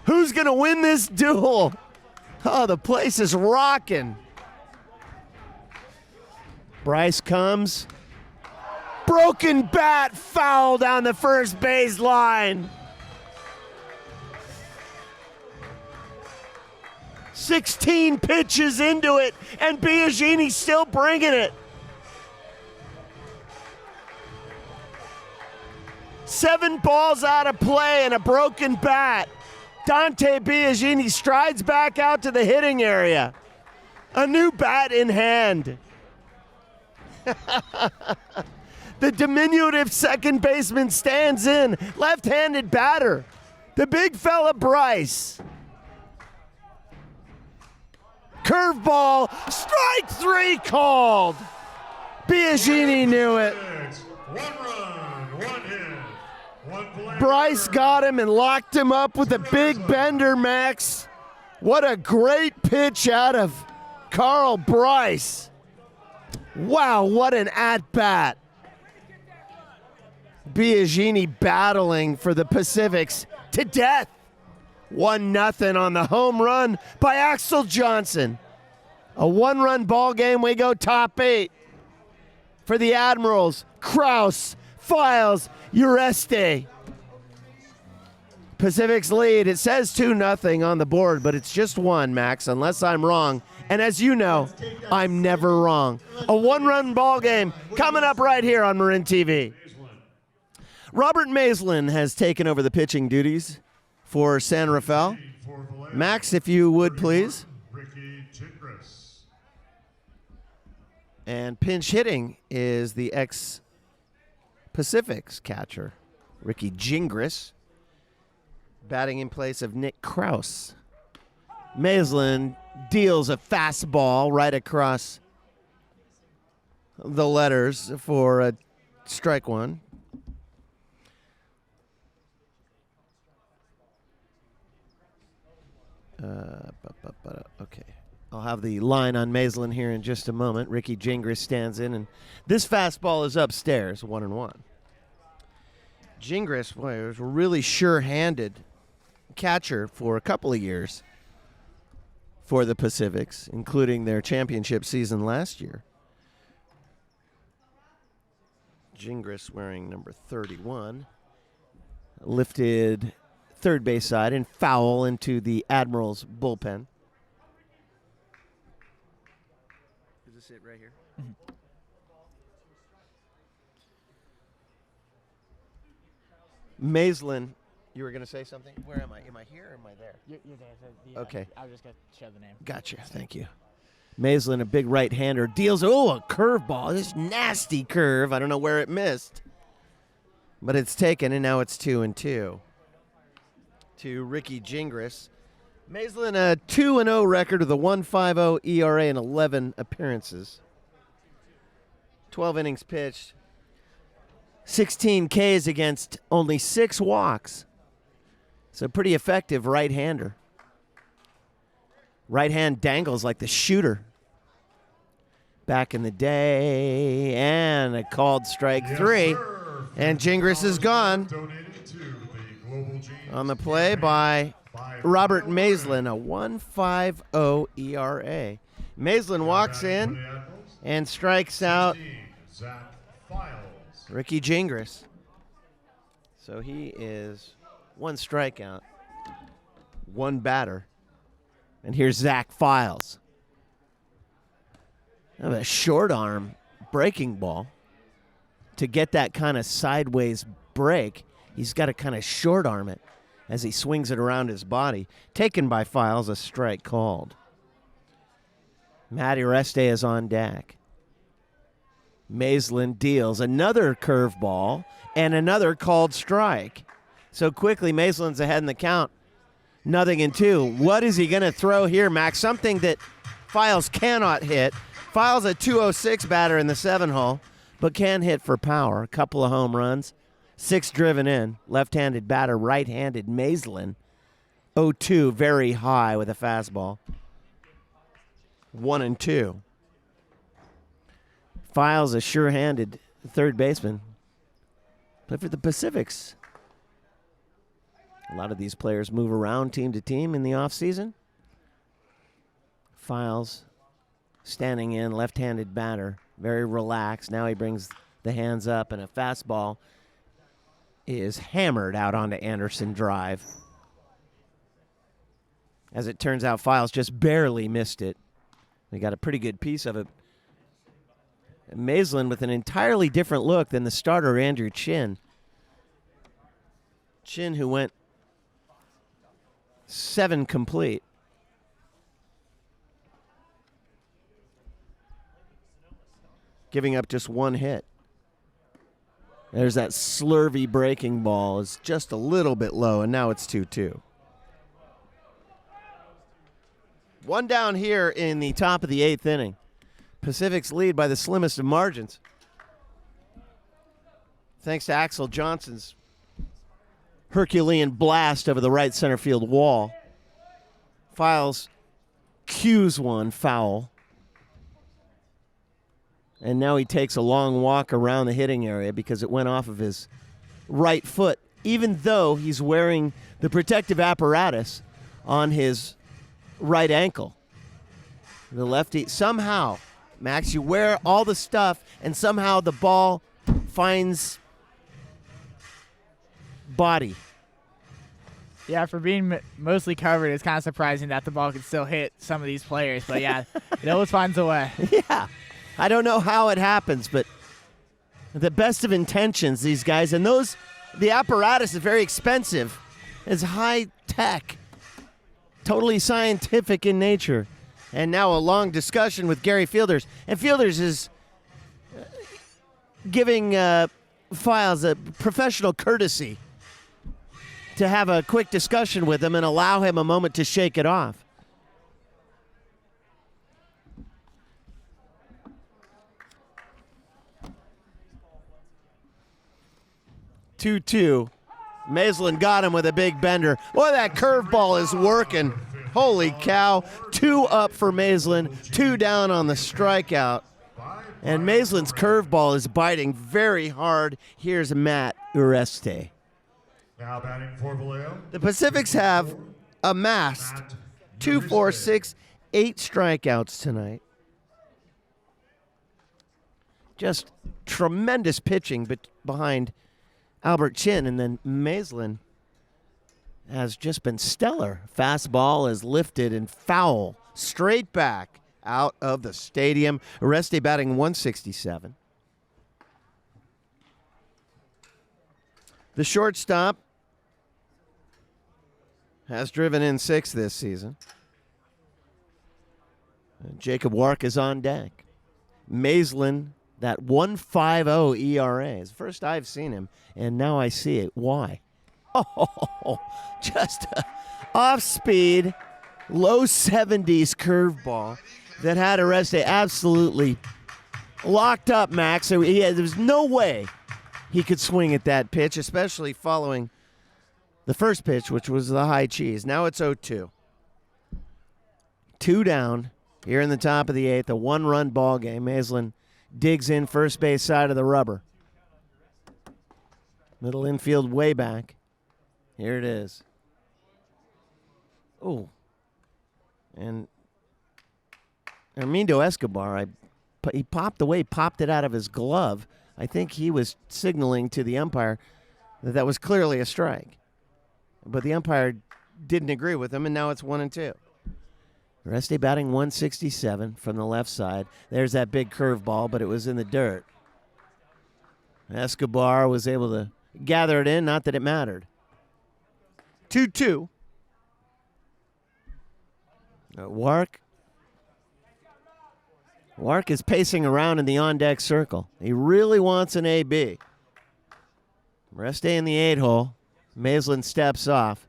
Who's going to win this duel? Oh, the place is rocking. Bryce comes. Broken bat, foul down the first base line. 16 pitches into it, and Biagini's still bringing it. 7 balls out of play and a broken bat. Dante Biagini strides back out to the hitting area. A new bat in hand. The diminutive second baseman stands in, left-handed batter. The big fella Bryce. Curveball, strike 3 called. Biagini knew it. 1 run, 1 hit, 1 play. Bryce got him and locked him up with a big bender, Max. What a great pitch out of Carl Bryce. Wow, what an at-bat. Biagini battling for the Pacifics to death. 1-0 on the home run by Axel Johnson. A one-run ball game. We go top 8 for the Admirals. Kraus, Files, Ureste. Pacific's lead. It says 2-0 on the board, but it's just one, Max, unless I'm wrong. And as you know, I'm never wrong. A one-run ball game coming up right here on Marin TV. Robert Maislin has taken over the pitching duties for San Rafael. Max, if you would, please. And pinch hitting is the ex-Pacifics catcher, Ricky Gingras, batting in place of Nick Kraus. Maislin deals a fastball right across the letters for a strike one. Okay. I'll have the line on Maislin here in just a moment. Ricky Gingras stands in, and this fastball is upstairs, 1-1. Gingras, boy, was a really sure-handed catcher for a couple of years for the Pacifics, including their championship season last year. Gingras wearing number 31. Lifted third base side and foul into the Admirals bullpen. Is this it right here? Maislin, you were going to say something? Where am I? Am I here or am I there? You're there. Okay. I was just going to show the name. Gotcha. Thank you. Maislin, a big right-hander, deals, a curveball. This nasty curve. I don't know where it missed. But it's taken, and now it's 2-2 to Ricky Gingras. Maislin, a 2-0 record with a 1.50 ERA and 11 appearances. 12 innings pitched. 16 Ks against only 6 walks. So pretty effective right-hander. Right hand dangles like the shooter back in the day. And a called strike 3. And Gingras is gone. On the play by Robert Maislin, a 1.50 ERA. Maislin walks in and strikes out Ricky Gingras. So he is 1 strikeout, 1 batter. And here's Zach Files. A short arm breaking ball. To get that kind of sideways break, he's got to kind of short arm it as he swings it around his body. Taken by Files, a strike called. Matty Reste is on deck. Maislin deals another curveball and another called strike. So quickly, Maislin's ahead in the count. 0-2. What is he going to throw here, Max? Something that Files cannot hit. Files a 206 batter in the 7-hole, but can hit for power. A couple of home runs. 6 driven in. Left-handed batter, right-handed Maislin. 0-2, very high with a fastball. 1-2. Files a sure-handed third baseman. But for the Pacifics, a lot of these players move around team to team in the offseason. Files standing in, left-handed batter, very relaxed. Now he brings the hands up, and a fastball is hammered out onto Anderson Drive. As it turns out, Files just barely missed it. They got a pretty good piece of it. Maislin with an entirely different look than the starter, Andrew Chin. Chin, who went 7 complete. Giving up just 1 hit. There's that slurvy breaking ball. It's just a little bit low, and now it's 2-2. 1 down here in the top of the 8th inning. Pacific's lead by the slimmest of margins. Thanks to Axel Johnson's Herculean blast over the right center field wall. Files cues one foul. And now he takes a long walk around the hitting area because it went off of his right foot, even though he's wearing the protective apparatus on his right ankle. The lefty, somehow, Max, you wear all the stuff, and somehow the ball finds body. Yeah, for being mostly covered, it's kind of surprising that the ball could still hit some of these players. But yeah, it always finds a way. Yeah. I don't know how it happens, but the best of intentions, these guys. And the apparatus is very expensive. It's high tech, totally scientific in nature. And now a long discussion with Gary Fielders. And Fielders is giving Files a professional courtesy to have a quick discussion with him and allow him a moment to shake it off. Two. Maislin got him with a big bender. Boy, that curveball is working. Holy cow. 2 up for Maislin, 2 down on the strikeout. And Maislin's curveball is biting very hard. Here's Matt Ureste. Now batting for Vallejo. The Pacifics have amassed 2, 4, 6, 8 strikeouts tonight. Just tremendous pitching behind Albert Chin, and then Maislin has just been stellar. Fastball is lifted and foul, straight back out of the stadium. Ureste batting 167. The shortstop has driven in 6 this season. Jacob Wark is on deck. Maislin, that 1.50 ERA is the first I've seen him, and now I see it. Why? Oh, just a off-speed, low 70s curveball that had Ureste absolutely locked up, Max. So there was no way he could swing at that pitch, especially following the first pitch, which was the high cheese. Now it's 0-2. 2 down here in the top of the 8th, a 1-run ball game. Maislin digs in first base side of the rubber. Middle infield way back. Here it is. Oh. And Armindo Escobar, he popped it out of his glove. I think he was signaling to the umpire that was clearly a strike. But the umpire didn't agree with him, and now it's 1-2. Ureste batting 167 from the left side. There's that big curveball, but it was in the dirt. Escobar was able to gather it in, not that it mattered. 2-2. Wark is pacing around in the on-deck circle. He really wants an AB. Ureste in the 8-hole. Maislin steps off.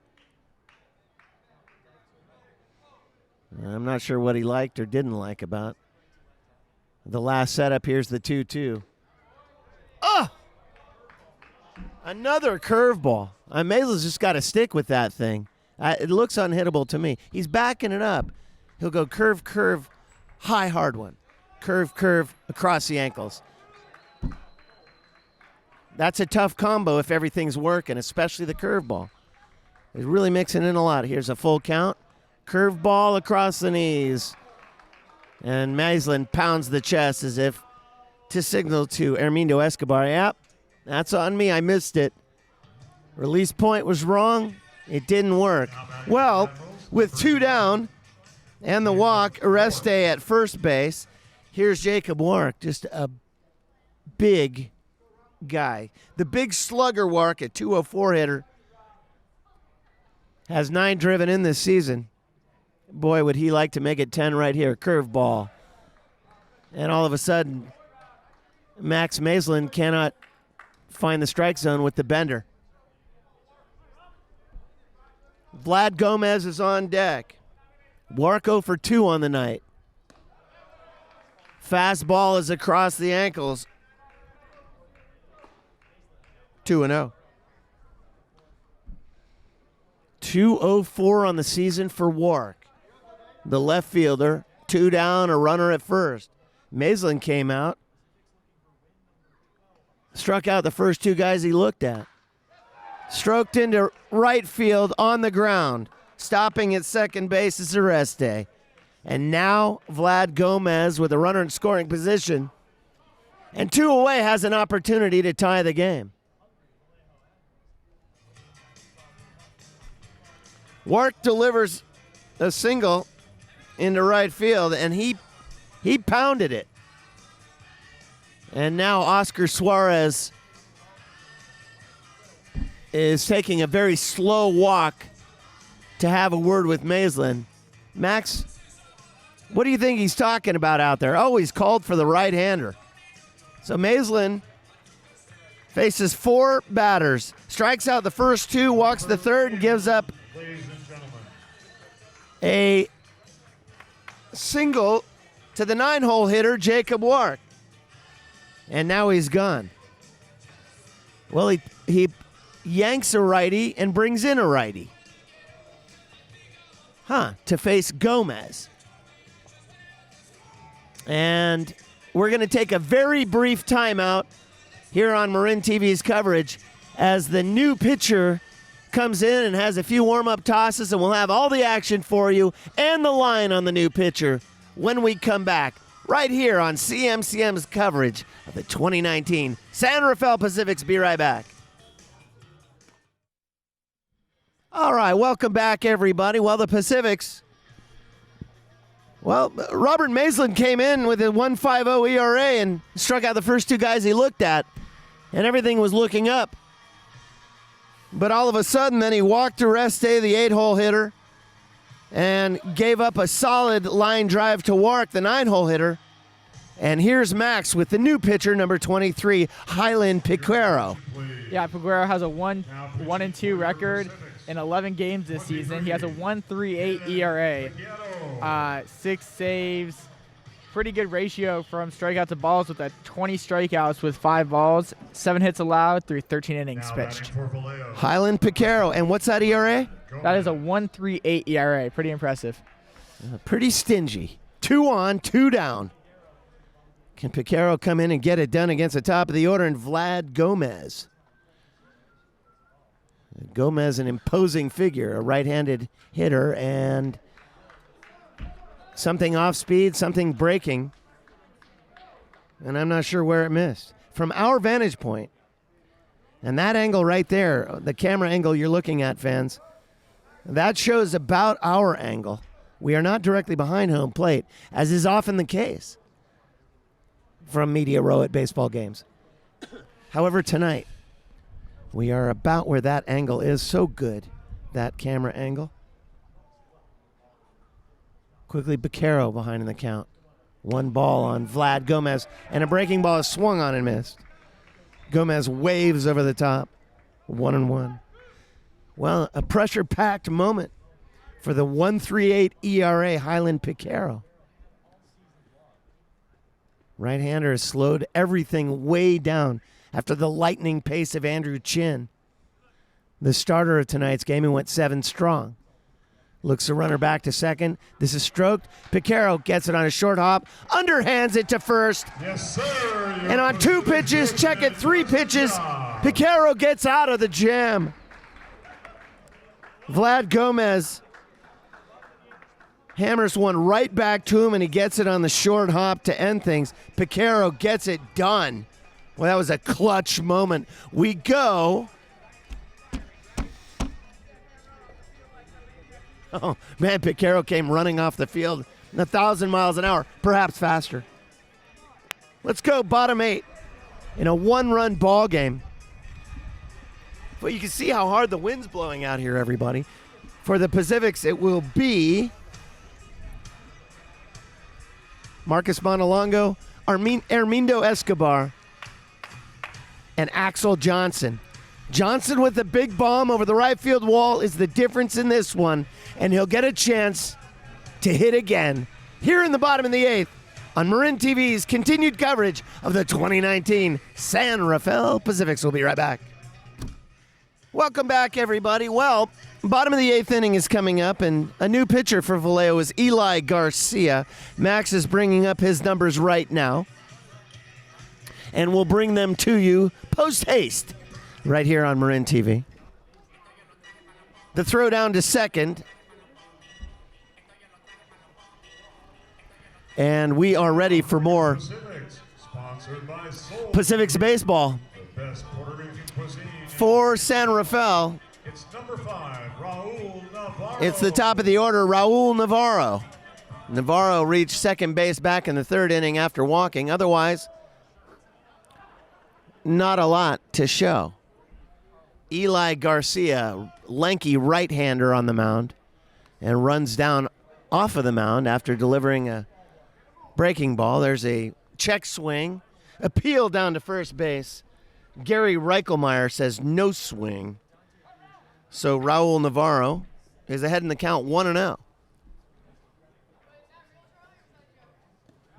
I'm not sure what he liked or didn't like about the last setup. Here's the 2-2. Oh! Another curveball. Maislin's just got to stick with that thing. It looks unhittable to me. He's backing it up. He'll go curve, high, hard one. Curve, across the ankles. That's a tough combo if everything's working, especially the curveball. He's really mixing in a lot. Here's a full count. Curveball across the knees. And Maislin pounds the chest as if to signal to Armindo Escobar, yep, that's on me. I missed it. Release point was wrong. It didn't work. Well, with 2 down and the walk, Ureste at first base, here's Jacob Wark, just a big guy. The big slugger Wark, a 204 hitter, has 9 driven in this season. Boy, would he like to make it 10 right here. Curveball. And all of a sudden, Max Maislin cannot find the strike zone with the bender. Vlad Gomez is on deck. Wark 0 for 2 on the night. Fastball is across the ankles. 2-0. 204 on the season for Wark. The left fielder, 2 down, a runner at first. Maislin came out Struck out the first two guys he looked at. Stroked into right field on the ground. Stopping at second base is Areste. And now Vlad Gomez with a runner in scoring position. And 2 away has an opportunity to tie the game. Lark delivers a single into right field, and he pounded it. And now Oscar Suarez is taking a very slow walk to have a word with Maislin. Max, what do you think he's talking about out there? Oh, he's called for the right-hander. So Maislin faces 4 batters, strikes out the first 2, walks the third, and gives up a single to the 9-hole hitter, Jacob Lark. And now he's gone. Well, he yanks a righty and brings in a righty. To face Gomez. And we're going to take a very brief timeout here on Marin TV's coverage as the new pitcher comes in and has a few warm-up tosses, and we'll have all the action for you and the line on the new pitcher when we come back right here on CMCM's coverage of the 2019 San Rafael Pacifics. Be right back. All right, welcome back, everybody. Well, the Pacifics, Robert Maislin came in with a 1.50 ERA and struck out the first 2 guys he looked at, and everything was looking up. But all of a sudden, then he walked Areste, the 8-hole hitter, and gave up a solid line drive to Lark, the 9-hole hitter. And here's Max with the new pitcher, number 23, Highland Piquero. Yeah, Piquero has a 1-2 record in 11 games this season. He has a 1.38 ERA, 6 saves, pretty good ratio from strikeout to balls with 20 strikeouts with 5 balls, 7 hits allowed through 13 innings pitched. Highland Piquero, and what's that ERA? That is a 1.38 ERA, pretty impressive. Pretty stingy. 2 on, 2 down. Can Piquero come in and get it done against the top of the order? And Vlad Gomez. Gomez, an imposing figure, a right-handed hitter, and something off speed, something breaking. And I'm not sure where it missed. From our vantage point, and that angle right there, the camera angle you're looking at, fans, that shows about our angle. We are not directly behind home plate, as is often the case from media row at baseball games. However, tonight, we are about where that angle is. So good, that camera angle. Quickly, Piquero behind in the count. 1 ball on Vlad Gomez, and a breaking ball is swung on and missed. Gomez waves over the top. 1-1. Well, a pressure-packed moment for the 1.38 ERA Highland Piquero. Right-hander has slowed everything way down after the lightning pace of Andrew Chin. The starter of tonight's game, he went 7 strong. Looks the runner back to second. This is stroked. Piquero gets it on a short hop, underhands it to first. Yes, sir. And on 2 pitches, check it, 3 pitches, Piquero gets out of the jam. Vlad Gomez hammers one right back to him, and he gets it on the short hop to end things. Piquero gets it done. Well, that was a clutch moment. We go. Oh, man, Piquero came running off the field 1,000 miles an hour, perhaps faster. Let's go bottom 8 in a 1-run ball game. But you can see how hard the wind's blowing out here, everybody. For the Pacifics, it will be Marcus Montelongo, Armindo Escobar, and Axel Johnson. Johnson with the big bomb over the right field wall is the difference in this one, and he'll get a chance to hit again here in the bottom of the 8th on Marin TV's continued coverage of the 2019 San Rafael Pacifics. We'll be right back. Welcome back, everybody. Well, bottom of the 8th inning is coming up, and a new pitcher for Vallejo is Eli Garcia. Max is bringing up his numbers right now. and we'll bring them to you post-haste right here on Marin TV. The throw down to second. And we are ready for more Sponsored by Soul. Pacific's baseball. The best Puerto Rican cuisine. For San Rafael, It's number 5, Raul Navarro. it's the top of the order, Raul Navarro. Navarro reached second base back in the third inning after walking. Otherwise, not a lot to show. Eli Garcia, lanky right-hander on the mound, and runs down off of the mound after delivering a breaking ball. There's a check swing, appeal down to first base. Gary Reichelmeyer says no swing. So Raul Navarro is ahead in the count 1-0.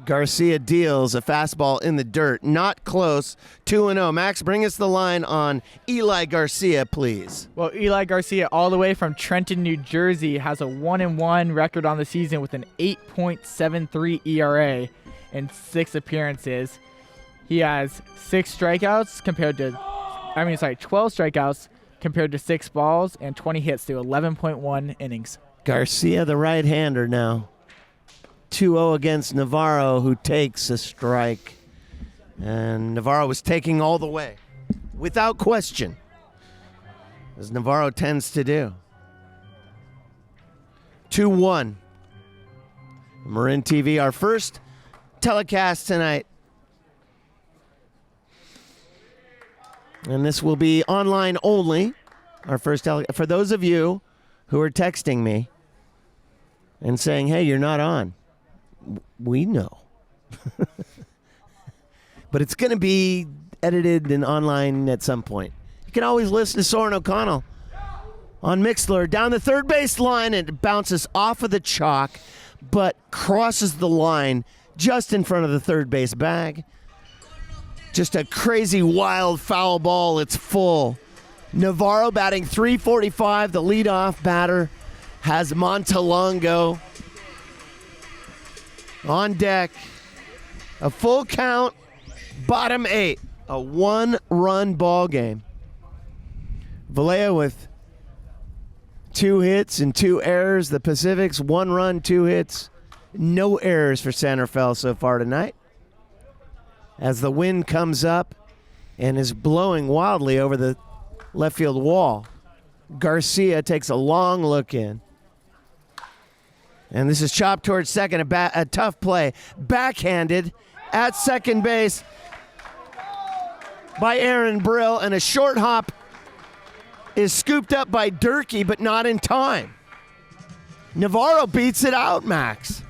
Garcia deals a fastball in the dirt. Not close. 2-0. Max, bring us the line on Eli Garcia, please. Well, Eli Garcia, all the way from Trenton, New Jersey, has a 1-1 record on the season with an 8.73 ERA in 6 appearances. He has 12 strikeouts compared to 6 balls and 20 hits through 11.1 innings. Garcia, the right-hander now. 2-0 against Navarro, who takes a strike. And Navarro was taking all the way, without question, as Navarro tends to do. 2-1. Marin TV, our first telecast tonight. And this will be online only. Our first for those of you who are texting me and saying, hey, you're not on. We know. But it's going to be edited and online at some point. You can always listen to Soren O'Connell on Mixlr. Down the third base line, and it bounces off of the chalk, but crosses the line just in front of the third base bag. Just a crazy, wild foul ball. It's full. Navarro batting .345. The leadoff batter has Montelongo on deck. A full count, bottom 8. A 1-run ball game. Vallejo with 2 hits and 2 errors. The Pacifics, 1 run, 2 hits. No errors for San Rafael so far tonight. As the wind comes up and is blowing wildly over the left field wall, Garcia takes a long look in. And this is chopped towards second, a tough play. Backhanded at second base by Erin Brill, and a short hop is scooped up by Durkee, but not in time. Navarro beats it out, Max.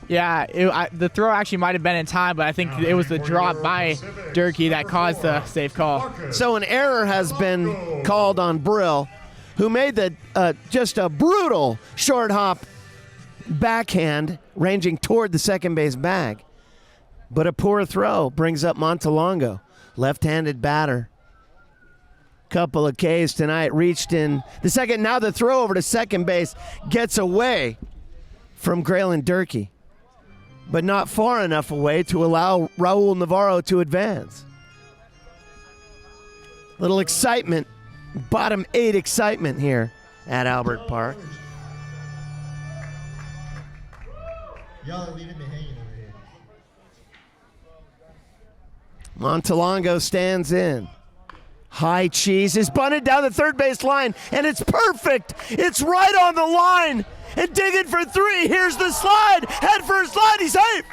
Yeah, the throw actually might have been in time, but I think it was the drop by Durkee that caused the safe call. So an error has been called on Brill, who made just a brutal short hop backhand ranging toward the second base bag. But a poor throw brings up Montelongo, left-handed batter. Couple of Ks tonight, reached in the second. Now the throw over to second base gets away from Graylin Durkee, but not far enough away to allow Raul Navarro to advance. Little excitement, bottom 8 excitement here at Albert Park. Y'all are leaving me hanging over here. Montelongo stands in. High cheese is bunted down the third base line, and it's perfect. It's right on the line. And digging for 3. Here's the slide. Head first slide. He's safe.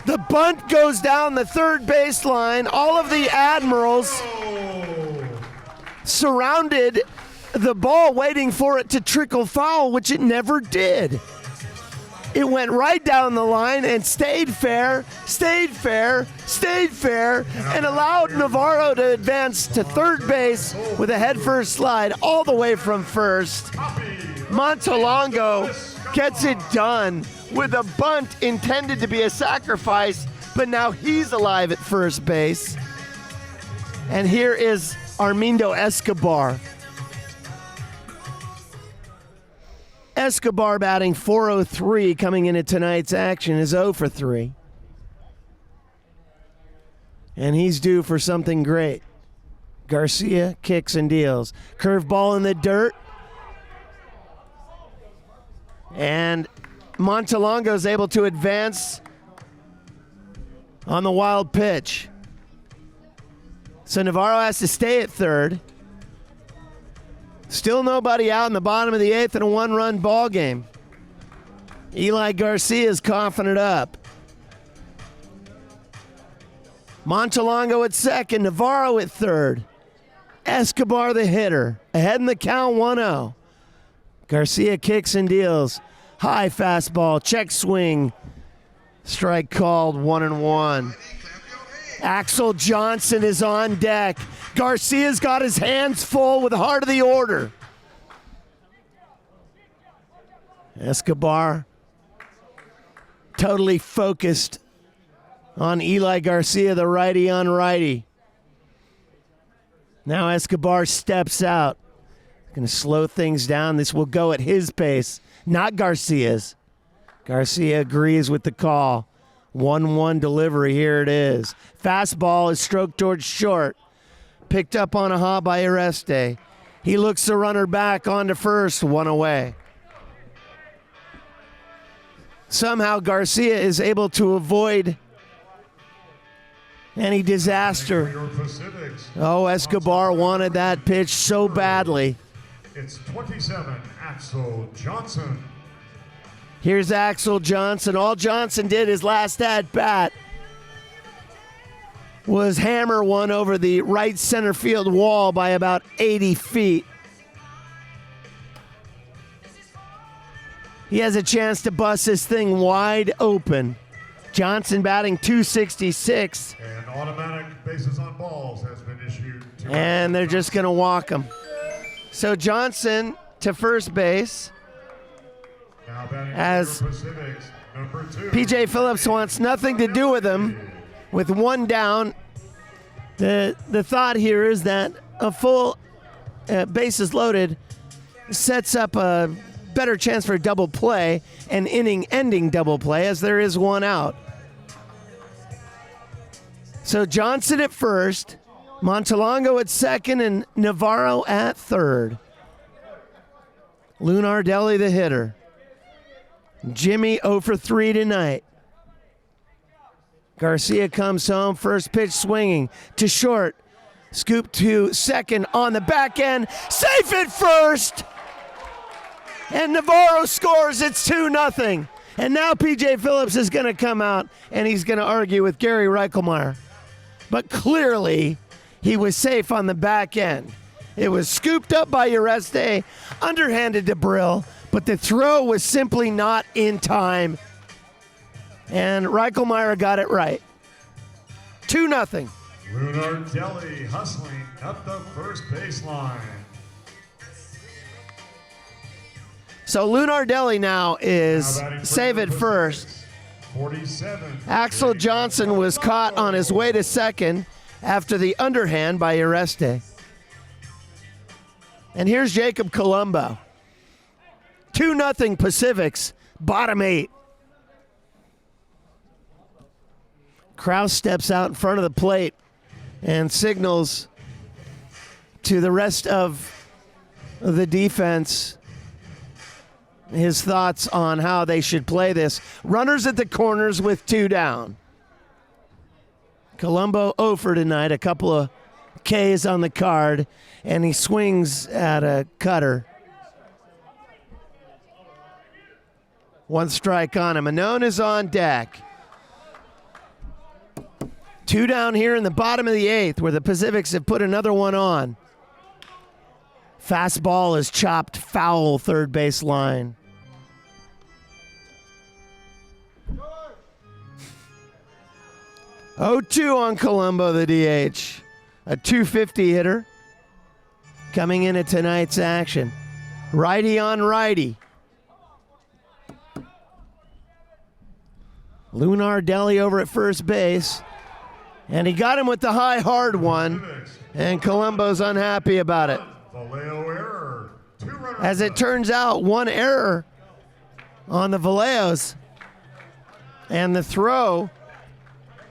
The bunt goes down the third baseline. All of the Admirals surrounded the ball, waiting for it to trickle foul, which it never did. It went right down the line and stayed fair, and allowed Navarro to advance to third base with a head first slide all the way from first. Montelongo gets it done with a bunt intended to be a sacrifice, but now he's alive at first base. And here is Armindo Escobar. Escobar batting .403 coming into tonight's action is 0 for 3. and he's due for something great. Garcia kicks and deals. Curveball in the dirt. And Montelongo is able to advance on the wild pitch. So Navarro has to stay at third. Still nobody out in the bottom of the eighth in a one-run ball game. Eli Garcia is coughing it up. Montelongo at second, Navarro at third. Escobar the hitter, ahead in the count 1-0. Garcia kicks and deals. High fastball, check swing. Strike called, 1-1. Axel Johnson is on deck. Garcia's got his hands full with the heart of the order. Escobar totally focused on Eli Garcia, the righty on righty. Now Escobar steps out. Going to slow things down. This will go at his pace, not Garcia's. Garcia agrees with the call. 1-1 delivery, here it is. Fastball is stroked towards short. Picked up on a hop by Areste. He looks the runner back onto first, one away. Somehow Garcia is able to avoid any disaster. Oh, Escobar wanted that pitch so badly. It's 27, Axel Johnson. Here's Axel Johnson. All Johnson did his last at-bat was hammer one over the right center field wall by about 80 feet. He has a chance to bust this thing wide open. Johnson batting .266. And automatic bases on balls has been issued. And they're just going to walk him. So Johnson to first base. Now batting As Pacifics, number 2. P.J. Phillips wants nothing to do with him. With one down, the thought here is that a full bases loaded sets up a better chance for a double play, an inning-ending double play, as there is one out. So Johnson at first, Montelongo at second, and Navarro at third. Lunardelli the hitter. Jimmy 0 for 3 tonight. Garcia comes home, first pitch swinging to short. Scoop to second on the back end. Safe at first! And Navarro scores. It's 2-0. And now P.J. Phillips is going to come out and he's going to argue with Gary Reichelmeyer. But clearly, he was safe on the back end. It was scooped up by Ureste, underhanded to Brill, but the throw was simply not in time. And Reichelmeyer got it right. 2-0. Lunardelli hustling up the first baseline. So Lunardelli now is save at first. 47. Axel Johnson was caught on his way to second after the underhand by Ureste. And here's Jacob Colombo. 2-0 Pacifics, bottom 8. Kraus steps out in front of the plate and signals to the rest of the defense his thoughts on how they should play this. Runners at the corners with 2 down. Colombo 0 for tonight, a couple of Ks on the card, and he swings at a cutter. 1 strike on him. Manon is on deck. 2 down here in the bottom of the 8th, where the Pacifics have put another one on. Fastball is chopped foul, third base line. .02 on Colombo, the DH. A .250 hitter coming into tonight's action. Righty on righty. Lunardelli over at first base. And he got him with the high, hard one. And Colombo's unhappy about it. Vallejo error. 2 runners. As it turns out, 1 error on the Vallejos. And the throw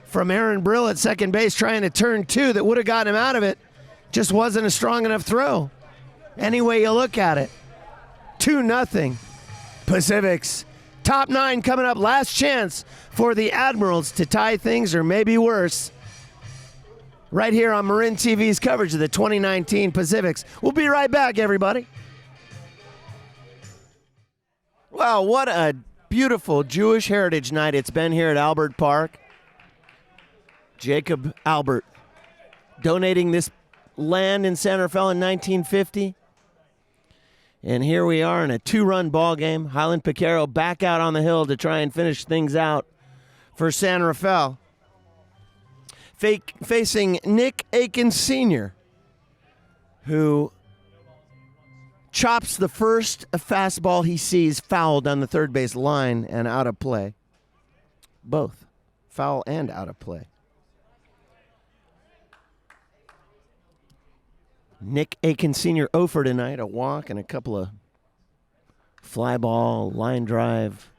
from Erin Brill at second base, trying to turn two that would have gotten him out of it. Just wasn't a strong enough throw. Any way you look at it. 2-0. Pacifics. Top 9 coming up. Last chance for the Admirals to tie things or maybe worse. Right here on Marin TV's coverage of the 2019 Pacifics. We'll be right back, everybody. Wow, what a beautiful Jewish Heritage Night it's been here at Albert Park. Jacob Albert donating this land in San Rafael in 1950. And here we are in a 2-run ball game. Highland Picaro back out on the hill to try and finish things out for San Rafael. Facing Nick Aiken Sr., who chops the first fastball he sees fouled on the third base line and out of play. Both foul and out of play. Nick Aiken Sr. 0 for tonight, a walk and a couple of fly ball, line drive.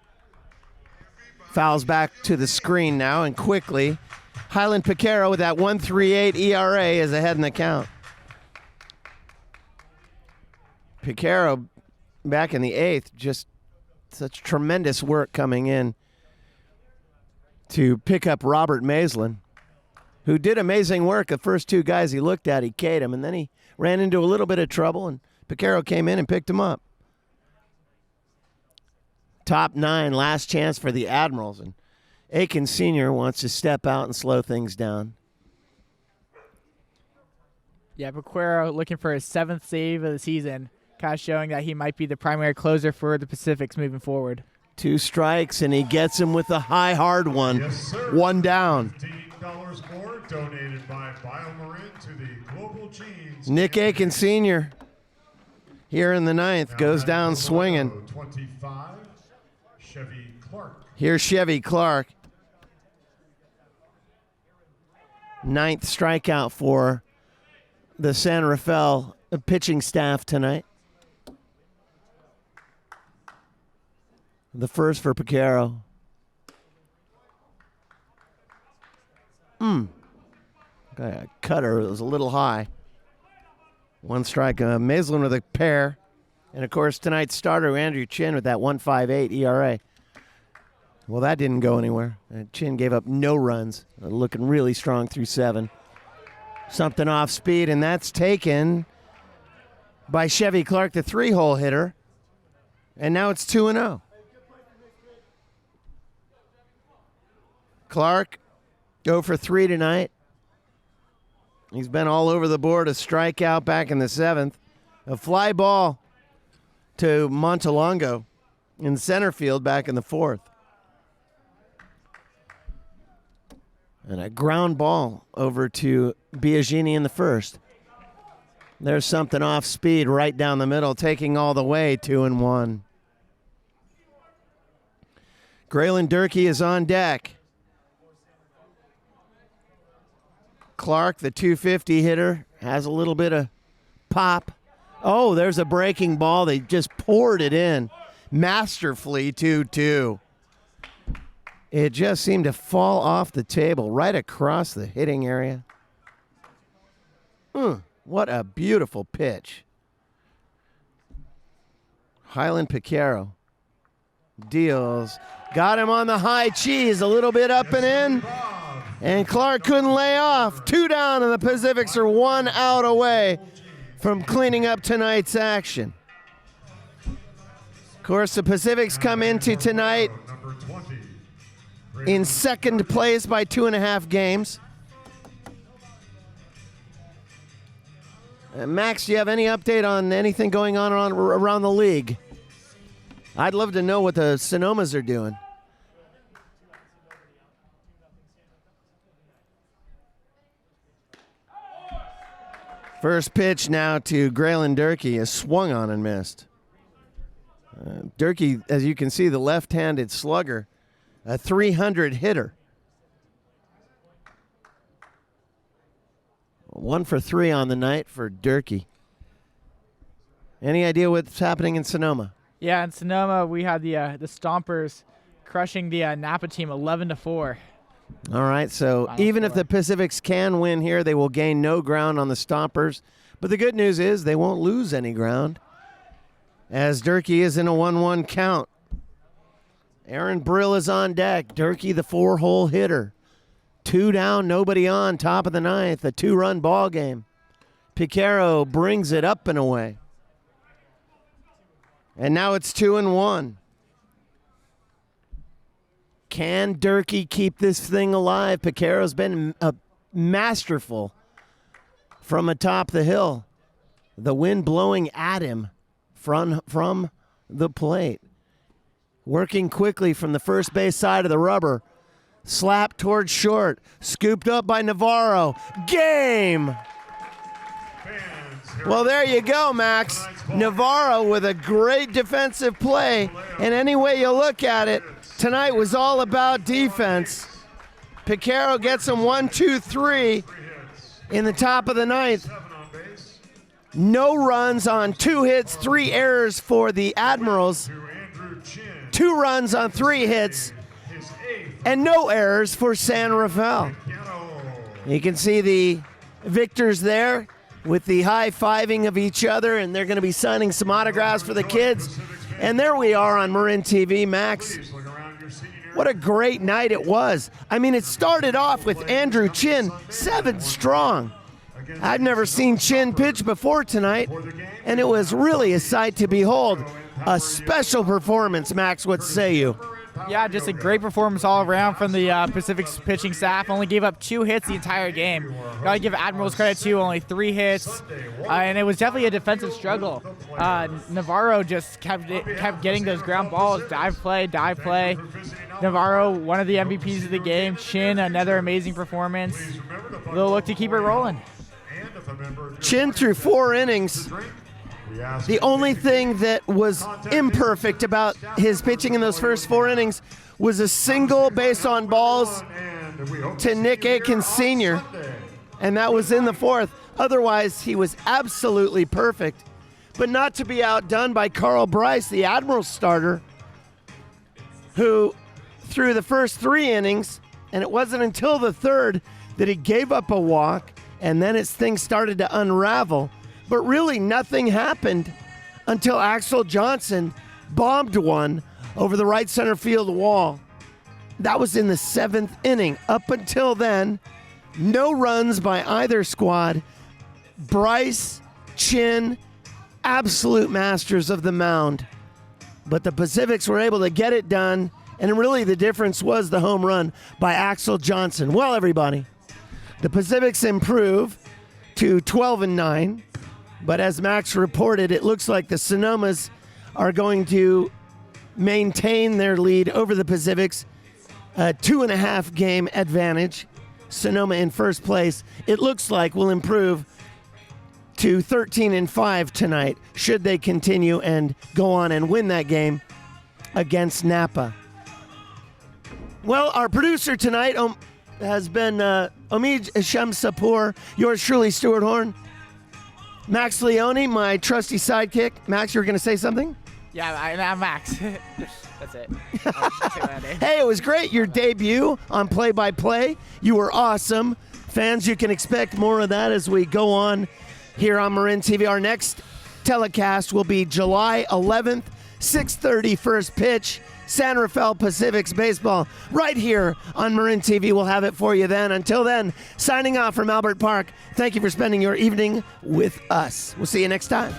Fouls back to the screen now, and quickly, Highland Picaro with that 1.38 ERA is ahead in the count. Picaro back in the 8th, just such tremendous work coming in to pick up Robert Maislin, who did amazing work. The first 2 guys he looked at, he K'd him, and then he ran into a little bit of trouble, and Picaro came in and picked him up. Top 9, last chance for the Admirals, and Aiken Sr. wants to step out and slow things down. Yeah, Picaro looking for his 7th save of the season, kind of showing that he might be the primary closer for the Pacifics moving forward. 2 strikes, and he gets him with a high, hard one. Yes, sir. 1 down. $15 more donated by BioMarin to the Global Jeans. Nick Aiken Sr. here in the 9th goes down swinging. 25, Chevy Clark. Here's Chevy Clark. 9th strikeout for the San Rafael pitching staff tonight. The first for Picaro. Okay, cutter was a little high. 1 strike. Maislin with a pair. And, of course, tonight's starter, Andrew Chin, with that 1.58 ERA. Well, that didn't go anywhere. Chin gave up no runs. Looking really strong through 7. Something off speed, and that's taken by Chevy Clark, the 3-hole hitter. And now it's 2-0. Clark, 0 for 3 tonight. He's been all over the board. A strikeout back in the 7th. A fly ball to Montelongo in center field back in the 4th. And a ground ball over to Biagini in the 1st. There's something off speed right down the middle, taking all the way, 2-1. Graylin Durkee is on deck. Clark, the 250 hitter, has a little bit of pop. Oh, there's a breaking ball. They just poured it in. Masterfully 2-2. It just seemed to fall off the table right across the hitting area. What a beautiful pitch. Highland Picaro deals. Got him on the high cheese, a little bit up and in. And Clark couldn't lay off. 2 down, and the Pacifics are 1 out away from cleaning up tonight's action. Of course, the Pacifics come into tonight in 2nd place by 2.5 games. Max, do you have any update on anything going on around the league? I'd love to know what the Sonomas are doing. First pitch now to Graylin Durkee is swung on and missed. Durkee, as you can see, the left-handed slugger, a 300 hitter. 1 for 3 on the night for Durkee. Any idea what's happening in Sonoma? Yeah, in Sonoma we had the Stompers crushing the Napa team 11-4. All right, so Final even if score. the Pacifics can win here, they will gain no ground on the Stompers. But the good news is they won't lose any ground, as Durkee is in a 1-1 count. Erin Brill is on deck. Durkee, the 4-hole hitter. 2 down, nobody on, top of the 9th, a 2-run ball game. Picaro brings it up and away. And now it's 2-1. Can Durkee keep this thing alive? Picaro's been masterful from atop the hill. The wind blowing at him from the plate. Working quickly from the first base side of the rubber. Slap towards short. Scooped up by Navarro. Game! Well, there you go, Max. Navarro with a great defensive play. And any way you look at it, tonight was all about defense. Picaro gets him 1, 2, 3 in the top of the 9th. No runs on 2 hits, 3 errors for the Admirals. 2 runs on 3 hits, and no errors for San Rafael. You can see the victors there with the high-fiving of each other, and they're going to be signing some autographs for the kids. And there we are on Marin TV, Max. What a great night it was. I mean, it started off with Andrew Chin, 7 strong. I've never seen Chin pitch before tonight, and it was really a sight to behold. A special performance, Max, what say you? Yeah, just a great performance all around from the Pacific's pitching staff. Only gave up 2 hits the entire game. Gotta give Admirals credit too, only 3 hits. And it was definitely a defensive struggle. Navarro just kept getting those ground balls, dive play. Navarro, one of the MVPs of the game. Chin, another amazing performance. They'll look to keep it rolling. Chin threw 4 innings. The only thing that was imperfect about his pitching in those first 4 innings was a single base on balls to Nick Aikens Sr., and that was in the 4th. Otherwise, he was absolutely perfect, but not to be outdone by Carl Bryce, the Admirals starter, who threw the first 3 innings, and it wasn't until the 3rd that he gave up a walk, and then his thing started to unravel. But really nothing happened until Axel Johnson bombed one over the right center field wall. That was in the 7th inning. Up until then, no runs by either squad. Bryce, Chin, absolute masters of the mound. But the Pacifics were able to get it done, and really the difference was the home run by Axel Johnson. Well, everybody, the Pacifics improve to 12-9. But as Max reported, it looks like the Sonomas are going to maintain their lead over the Pacifics. A 2.5 game advantage. Sonoma in first place. It looks like will improve to 13-5 tonight, should they continue and go on and win that game against Napa. Well, our producer tonight has been Omid Shamsapur, yours truly, Stuart Horn. Max Leone, my trusty sidekick. Max, you were going to say something? Yeah, I'm Max. That's it. Hey, it was great. Your debut on Play-by-Play. You were awesome. Fans, you can expect more of that as we go on here on Marin TV. Our next telecast will be July 11th, 6:30 first pitch. San Rafael Pacifics baseball right here on Marin TV. We'll have it for you then. Until then, signing off from Albert Park. Thank you for spending your evening with us. We'll see you next time.